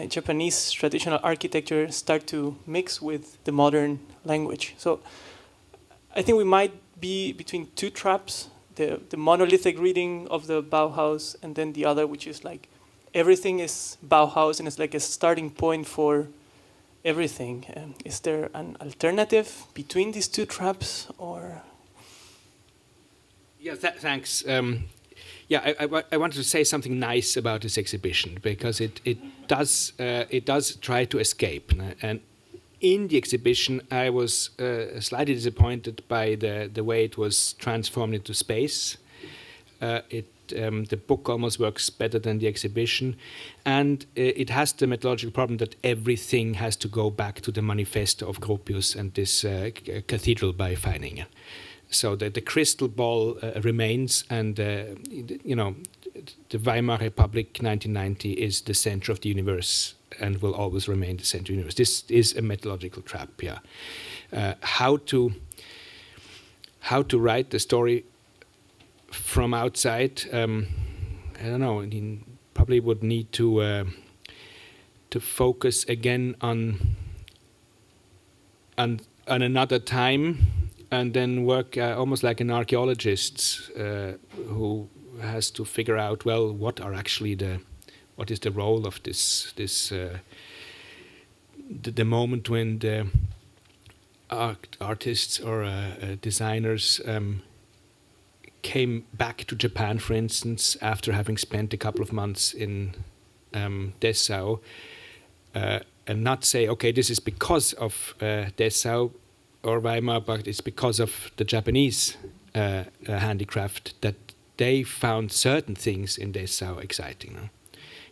[SPEAKER 5] Japanese traditional architecture start to mix with the modern language. So I think we might be between two traps, the monolithic reading of the Bauhaus, and then the other, which is like everything is Bauhaus, and it's like a starting point for everything. Is there an alternative between these two traps, or?
[SPEAKER 2] Yeah, thanks. I wanted to say something nice about this exhibition, because it does try to escape. And in the exhibition, I was slightly disappointed by the way it was transformed into space. The book almost works better than the exhibition, and it has the methodological problem that everything has to go back to the manifesto of Gropius and this cathedral by Feininger. So the crystal ball remains, and the Weimar Republic 1990 is the center of the universe and will always remain the center of the universe. This is a methodological trap, yeah. How to write the story from outside, I don't know. I mean, probably would need to focus again on another time, and then work almost like an archaeologist who has to figure out, well, what is the role of the moment when the artists or designers came back to Japan, for instance, after having spent a couple of months in Dessau, and not say, okay, this is because of Dessau or Weimar, but it's because of the Japanese handicraft that they found certain things in Dessau exciting. No?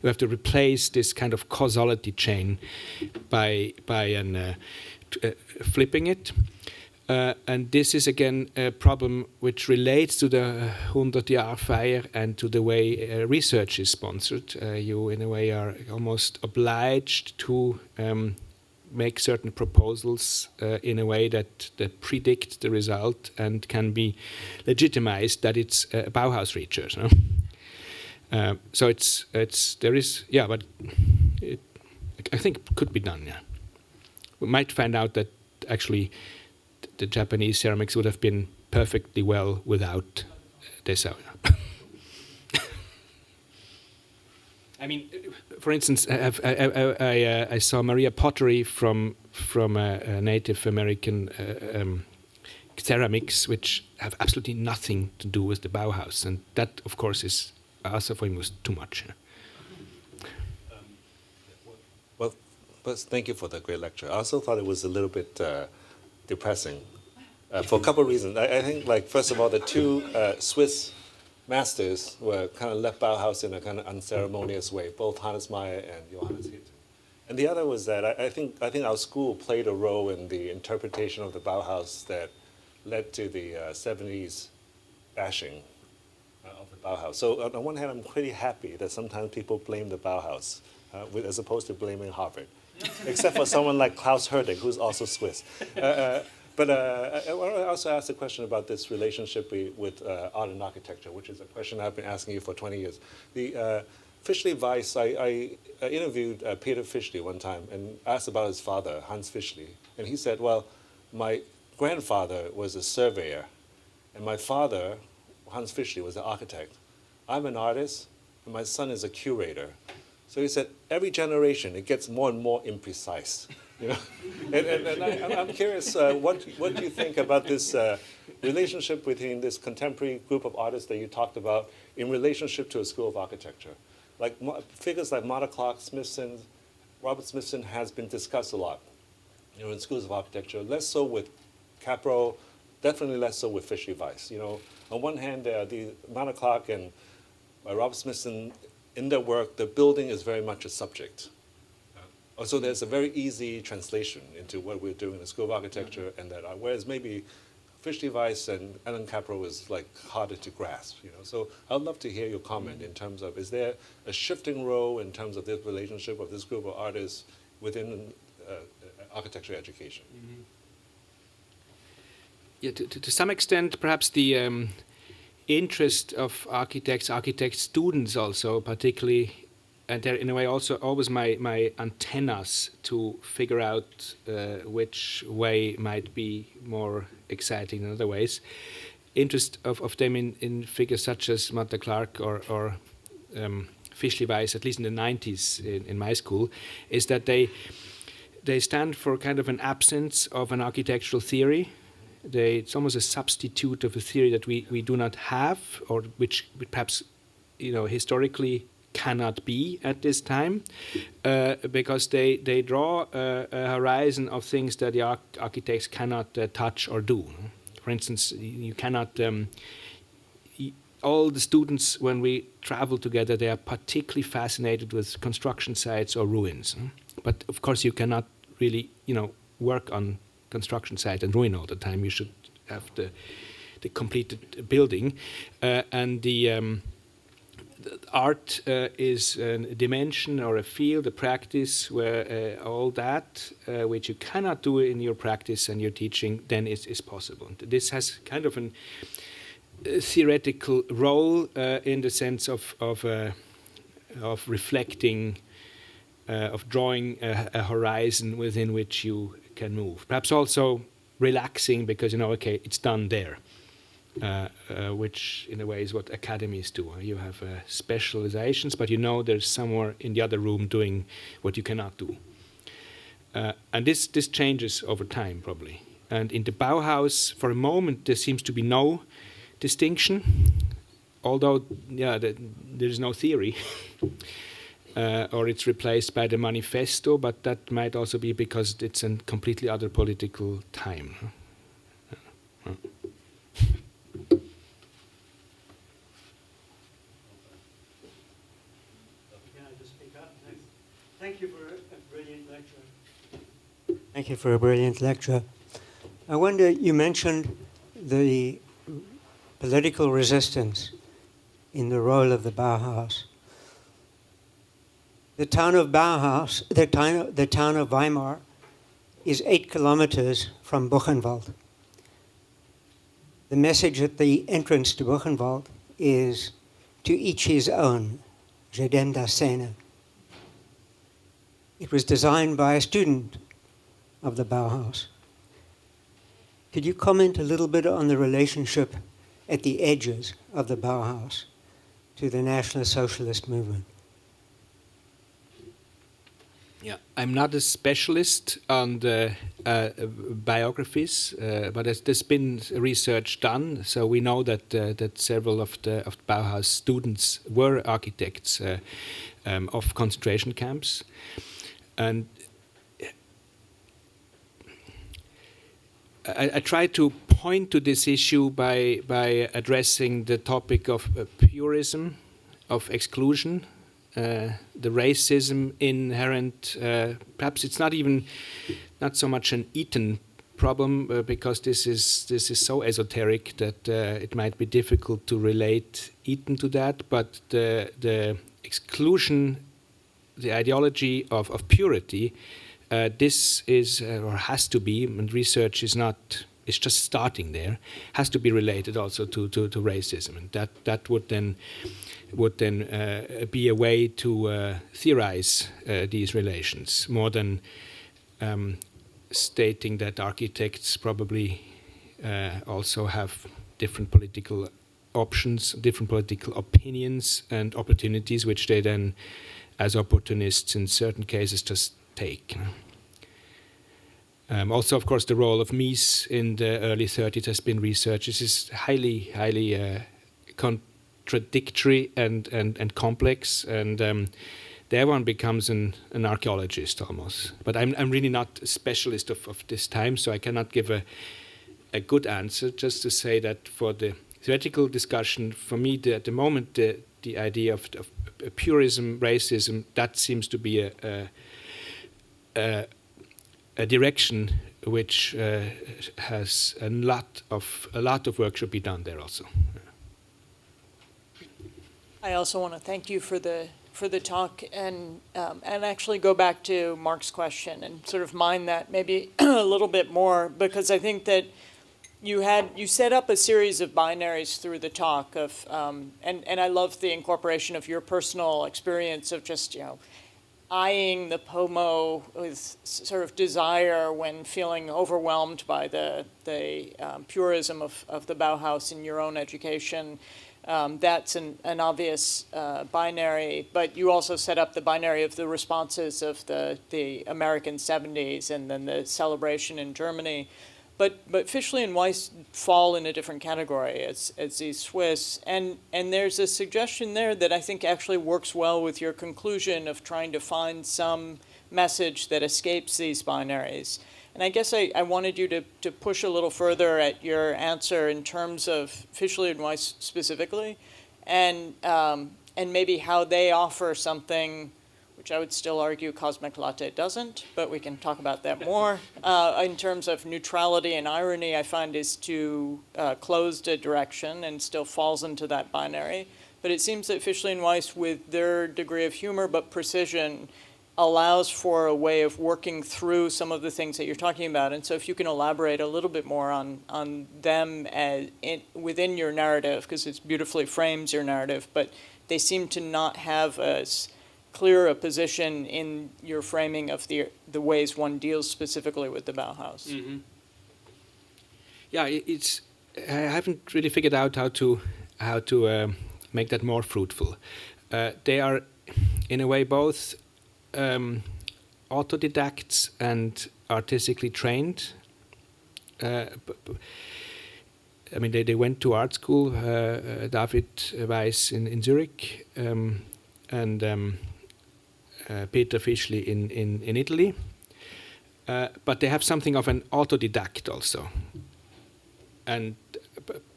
[SPEAKER 2] You have to replace this kind of causality chain by flipping it. And this is again a problem which relates to the 100-Jahr Feier and to the way research is sponsored. You, in a way, are almost obliged to make certain proposals in a way that predict the result and can be legitimized that it's Bauhaus research. No? So but I think it could be done. Yeah, we might find out that actually the Japanese ceramics would have been perfectly well without Dessau. I mean, for instance, I saw Maria pottery from Native American ceramics, which have absolutely nothing to do with the Bauhaus, and that, of course, is also for him was too much.
[SPEAKER 1] Well, thank you for the great lecture. I also thought it was a little bit depressing for a couple of reasons. I think, like, first of all, the two Swiss masters were kind of left Bauhaus in a kind of unceremonious way, both Hannes Meyer and Johannes Hitler. And the other was that I think our school played a role in the interpretation of the Bauhaus that led to the 70s bashing of the Bauhaus. So on the one hand, I'm pretty happy that sometimes people blame the Bauhaus as opposed to blaming Harvard. Except for someone like Klaus Herdig, who's also Swiss. But I want to also ask a question about this relationship with art and architecture, which is a question I've been asking you for 20 years. The Fishli Weiss, I interviewed Peter Fishli one time and asked about his father, Hans Fishli. And he said, well, my grandfather was a surveyor, and my father, Hans Fishli, was an architect. I'm an artist, and my son is a curator. So he said, every generation, it gets more and more imprecise. You know? and I'm curious, what do you think about this relationship between this contemporary group of artists that you talked about in relationship to a school of architecture? Like figures like Matta-Clark, Smithson, Robert Smithson has been discussed a lot, in schools of architecture. Less so with Kaprow, definitely less so with Fishli Weiss. On one hand, there are the Matta-Clark and Robert Smithson. In their work, the building is very much a subject. So there's a very easy translation into what we're doing in the School of Architecture, and that whereas maybe Fishli Weiss and Allan Kaprow is like harder to grasp. So I'd love to hear your comment in terms of, is there a shifting role in terms of this relationship of this group of artists within architecture education?
[SPEAKER 2] Mm-hmm. Yeah, to some extent, perhaps the interest of architect students also, particularly, and they're in a way also always my antennas to figure out which way might be more exciting than other ways. Interest of them in figures such as Matta-Clark or Fishli Weiss, at least in the 90s in my school, is that they stand for kind of an absence of an architectural theory. It's almost a substitute of a theory that we do not have, or which perhaps historically cannot be at this time, because they draw a horizon of things that the architects cannot touch or do. For instance, you cannot. All the students, when we travel together, they are particularly fascinated with construction sites or ruins. But of course, you cannot really, work on construction site and ruin all the time. You should have the completed building, and art is a dimension or a field, a practice where all that which you cannot do in your practice and your teaching then is possible. This has kind of a theoretical role in the sense of reflecting, of drawing a horizon within which you can move. Perhaps also relaxing because you know, okay, it's done there. Which in a way is what academies do. You have specializations, but you know there's somewhere in the other room doing what you cannot do. And this changes over time, probably. And in the Bauhaus, for a moment, there seems to be no distinction, although there is no theory, or it's replaced by the manifesto, but that might also be because it's a completely other political time.
[SPEAKER 6] Thank you for a brilliant lecture. Thank you for a brilliant lecture. I wonder, you mentioned the political resistance in the role of the Bauhaus. The town of Bauhaus, the town of Weimar, is 8 kilometers from Buchenwald. The message at the entrance to Buchenwald is, to each his own, jedem das seine. It was designed by a student of the Bauhaus. Could you comment a little bit on the relationship at the edges of the Bauhaus to the National Socialist movement?
[SPEAKER 2] Yeah, I'm not a specialist on the biographies, but there's been research done, so we know that several of Bauhaus students were architects of concentration camps. And I try to point to this issue by addressing the topic of purism, of exclusion, the racism inherent. Perhaps it's not so much an Eton problem because this is so esoteric that it might be difficult to relate Eton to that. But the exclusion, the ideology of purity, this is or has to be, and research is not, it's just starting there, has to be related also to racism, and that would then be a way to theorize these relations more than stating that architects probably also have different political options, different political opinions and opportunities, which they then, as opportunists in certain cases, just take. Also, of course, the role of Mies in the early 30s has been researched. This is highly contradictory and complex, and there one becomes an archaeologist almost. But I'm really not a specialist of this time, so I cannot give a good answer. Just to say that for the theoretical discussion, for me, at the moment, the idea of purism, racism, that seems to be a direction which has a lot of work should be done there also.
[SPEAKER 7] I also want to thank you for the talk and actually go back to Mark's question and sort of mine that maybe a little bit more, because I think that you set up a series of binaries through the talk of and I love the incorporation of your personal experience of just eyeing the POMO with sort of desire when feeling overwhelmed by the purism of the Bauhaus in your own education. That's an obvious binary, but you also set up the binary of the responses of the American 70s and then the celebration in Germany. But Fishli and Weiss fall in a different category as the Swiss, and there's a suggestion there that I think actually works well with your conclusion of trying to find some message that escapes these binaries. And I guess I wanted you to push a little further at your answer in terms of Fishli and Weiss specifically, and maybe how they offer something which I would still argue Cosmic Latte doesn't, but we can talk about that more. In terms of neutrality and irony, I find is too closed a direction and still falls into that binary. But it seems that Fishli and Weiss, with their degree of humor but precision, allows for a way of working through some of the things that you're talking about. And so if you can elaborate a little bit more on them as within your narrative, because it beautifully frames your narrative, but they seem to not have as clear a position in your framing of the ways one deals specifically with the Bauhaus.
[SPEAKER 2] Mm-hmm. Yeah, it's. I haven't really figured out how to make that more fruitful. They are, in a way, both autodidacts and artistically trained. I mean, they went to art school, David Weiss in Zurich, and Peter Fishli in Italy. But they have something of an autodidact also. And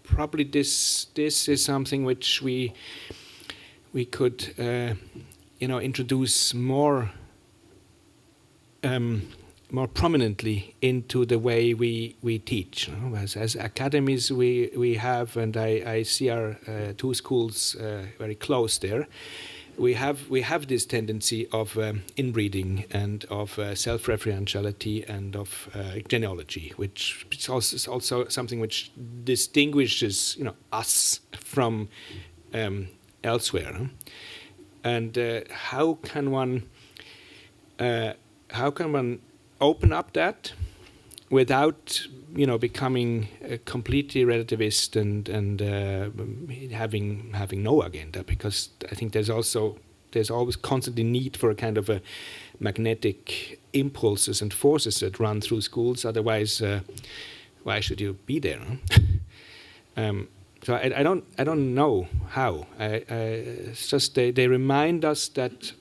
[SPEAKER 2] probably this is something which we could introduce more prominently into the way we teach. As academies we have, and I see our two schools very close there. We have this tendency of inbreeding and of self-referentiality and of genealogy, which is also something which distinguishes us from elsewhere. And how can one open up that without becoming a completely relativist and having no agenda? Because I think there's always constantly need for a kind of a magnetic impulses and forces that run through schools. Otherwise, why should you be there? So I don't know how. It's just they remind us that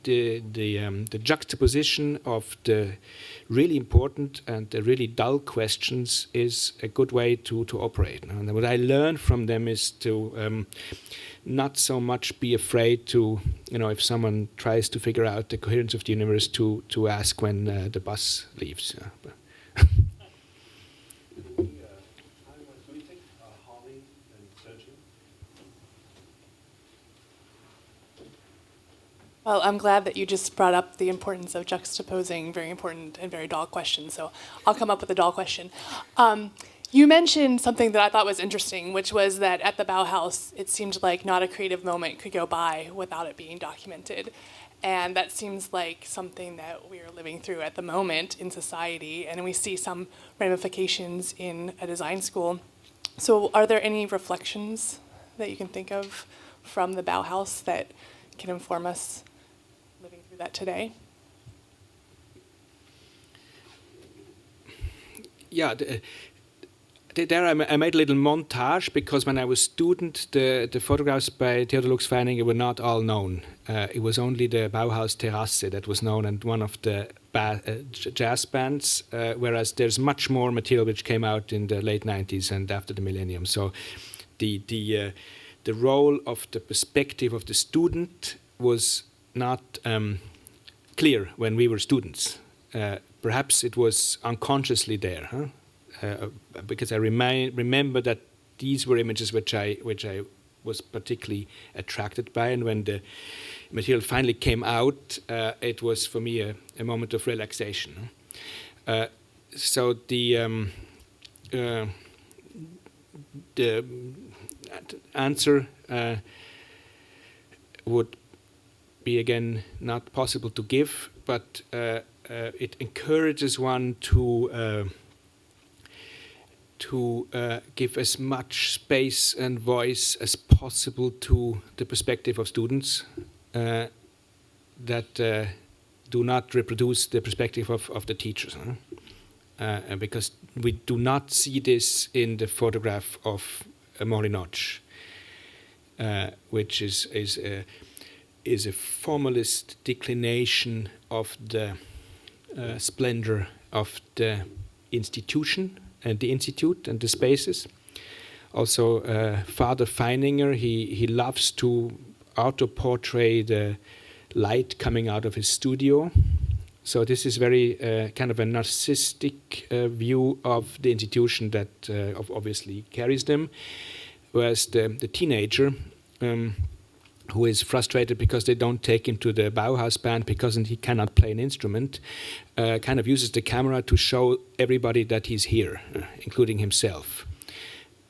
[SPEAKER 2] the juxtaposition of the really important and the really dull questions is a good way to operate. And what I learned from them is to not so much be afraid to, if someone tries to figure out the coherence of the universe, to ask when the bus leaves.
[SPEAKER 8] Well, I'm glad that you just brought up the importance of juxtaposing very important and very dull questions, so I'll come up with a dull question. You mentioned something that I thought was interesting, which was that at the Bauhaus, it seemed like not a creative moment could go by without it being documented. And that seems like something that we are living through at the moment in society, and we see some ramifications in a design school. So are there any reflections that you can think of from the Bauhaus that can inform us living through that today?
[SPEAKER 2] Yeah, there I made a little montage, because when I was student, the photographs by Theodor Lux-Feininger were not all known. It was only the Bauhaus Terrasse that was known, and one of the jazz bands, whereas there's much more material which came out in the late 90s and after the millennium. So the role of the perspective of the student was not clear when we were students. Perhaps it was unconsciously there, because I remember that these were images which I was particularly attracted by, and when the material finally came out, it was for me a moment of relaxation. So the answer would be again not possible to give, but it encourages one to give as much space and voice as possible to the perspective of students that do not reproduce the perspective of the teachers. Because we do not see this in the photograph of Molinoch, which is a formalist declination of the splendor of the institution and the institute and the spaces. Also, Father Feininger, he loves to auto-portray the light coming out of his studio. So this is very kind of a narcissistic view of the institution that obviously carries them. Whereas the teenager who is frustrated because they don't take him to the Bauhaus band because he cannot play an instrument, kind of uses the camera to show everybody that he's here, including himself.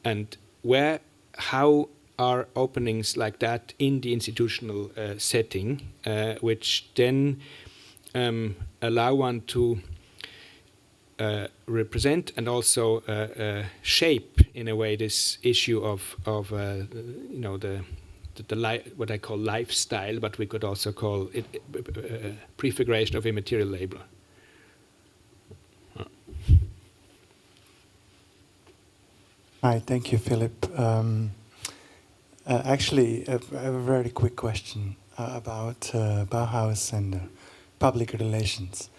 [SPEAKER 2] And how are openings like that in the institutional setting, which then allow one to represent and also shape in a way this issue of what I call lifestyle, but we could also call it prefiguration of immaterial labor.
[SPEAKER 9] Hi, thank you, Philip. Actually, I have a very quick question about Bauhaus and public relations.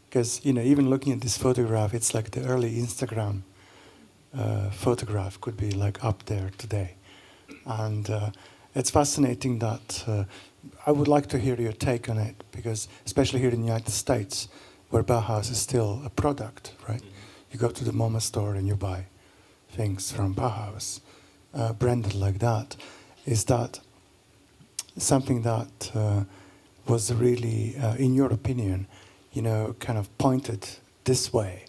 [SPEAKER 9] Because, even looking at this photograph, it's like the early Instagram photograph could be like up there today. And it's fascinating that I would like to hear your take on it, because especially here in the United States, where Bauhaus is still a product, right? You go to the MoMA store and you buy things from Bauhaus, branded like that. Is that something that was really, in your opinion, kind of pointed this way,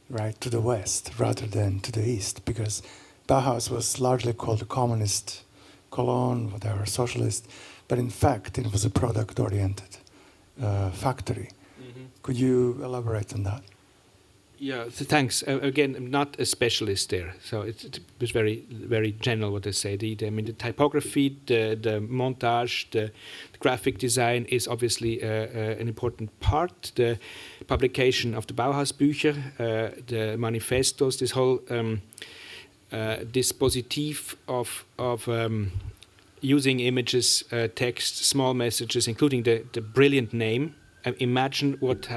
[SPEAKER 9] right, to the West rather than to the East? Because Bauhaus was largely called a communist Cologne, whatever, socialist, but in fact it was a product-oriented factory. Mm-hmm. Could you elaborate on that?
[SPEAKER 2] Yeah, so thanks. Again, I'm not a specialist there, so it was very, very general what I say. The typography, the montage, the graphic design is obviously an important part. The publication of the Bauhaus Bücher, the manifestos, this whole dispositif of using images, text, small messages, including the brilliant name. Imagine what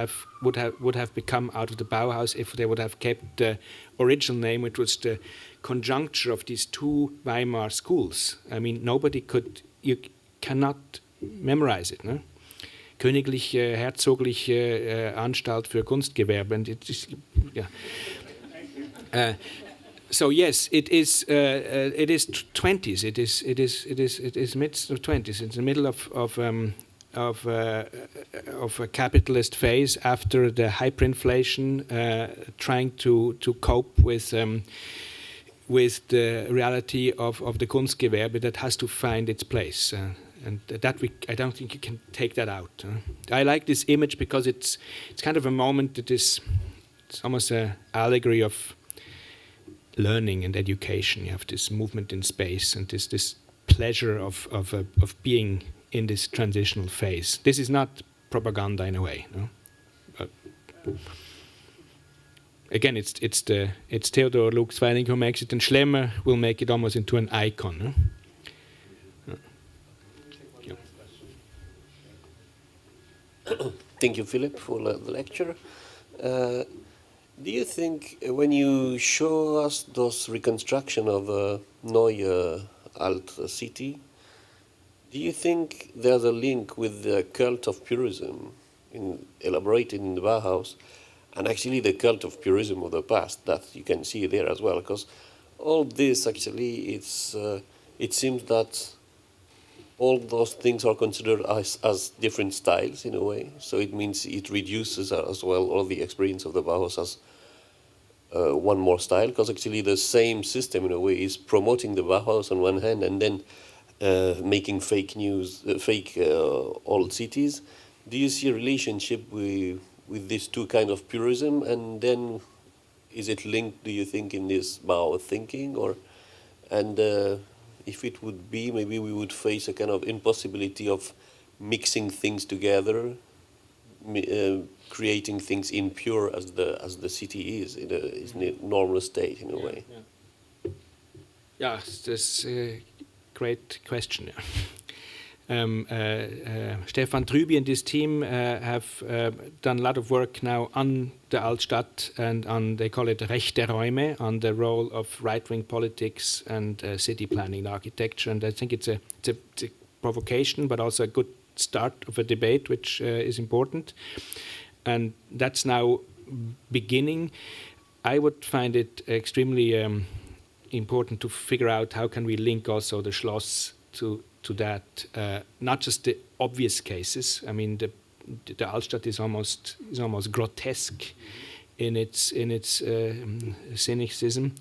[SPEAKER 2] would have become out of the Bauhaus if they would have kept the original name, which was the conjuncture of these two Weimar schools. I mean, you cannot memorize it. No? Königliche, Herzogliche Anstalt für Kunstgewerbe, and it is, yeah. So yes, it is 20s. It is mid 20s. It's the middle of a capitalist phase after the hyperinflation, trying to cope with the reality of the Kunstgewerbe that has to find its place, and I don't think you can take that out. I like this image because it's kind of a moment that it's almost an allegory of learning and education. You have this movement in space and this pleasure of being in this transitional phase. This is not propaganda in a way, no? But again, it's Theodor Lux-Weining who makes it, and Schlemmer will make it almost into an icon. No?
[SPEAKER 10] Thank you, Philip, for the lecture. Do you think when you show us those reconstruction of Neue Alt City, do you think there's a link with the cult of purism elaborated in the Bauhaus, and actually the cult of purism of the past that you can see there as well? Because all this actually, it seems that all those things are considered as different styles in a way. So it means it reduces as well all the experience of the Bauhaus as one more style, because actually the same system in a way is promoting the Bauhaus on one hand and then making fake news, fake old cities. Do you see a relationship with these two kind of purism, and then is it linked, do you think, in this Mao thinking, if it would be, maybe we would face a kind of impossibility of mixing things together, creating things impure as the city is in a normal state in a way.
[SPEAKER 2] Yeah, that's a great question. Stefan Trüby and his team have done a lot of work now on the Altstadt and on, they call it rechte Räume, on the role of right-wing politics and city planning and architecture. And I think it's a provocation, but also a good start of a debate, which is important. And that's now beginning. I would find it extremely important to figure out how can we link also the Schloss to that, not just the obvious cases. I mean, the Altstadt is almost grotesque in its cynicism.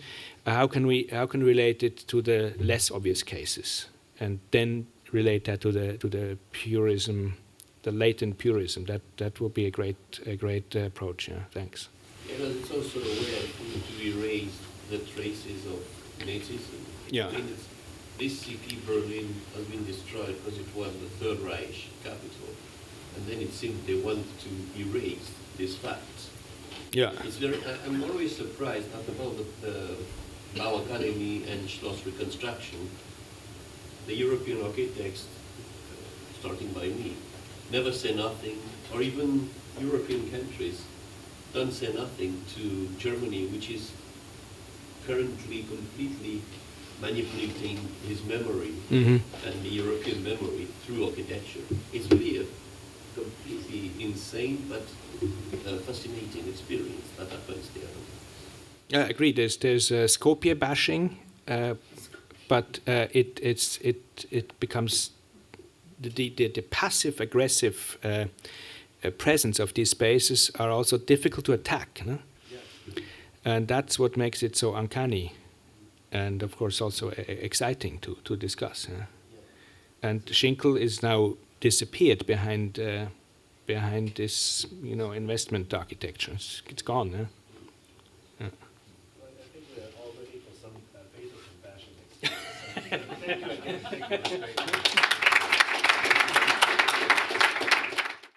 [SPEAKER 2] How can we relate it to the less obvious cases, and then relate that to the purism, the latent purism? That would be a great approach. Yeah, thanks.
[SPEAKER 10] Yeah, but it's also a way, I think, to erase the traces of Nazism.
[SPEAKER 2] Yeah.
[SPEAKER 10] I mean, this city, Berlin, has been destroyed because it was the Third Reich capital, and then it seemed they wanted to erase these facts.
[SPEAKER 2] Yeah.
[SPEAKER 10] It's very. I'm always surprised at about the Bau Academy and Schloss reconstruction. The European architects, starting by me, never say nothing, or even European countries don't say nothing to Germany, which is currently completely manipulating his memory and the European memory through architecture. It's really a completely insane but fascinating experience that happens there.
[SPEAKER 2] I agree. There's Skopje bashing, but it becomes the passive aggressive presence of these spaces are also difficult to attack, no? Yeah. And that's what makes it so uncanny, and of course also exciting to discuss. Yeah? Yeah. And Schinkel is now disappeared behind this investment architecture. It's gone. Yeah? Yeah.
[SPEAKER 1] Well, I think we're all ready for some Beethoven bashing next time. Thank you again. Thank you.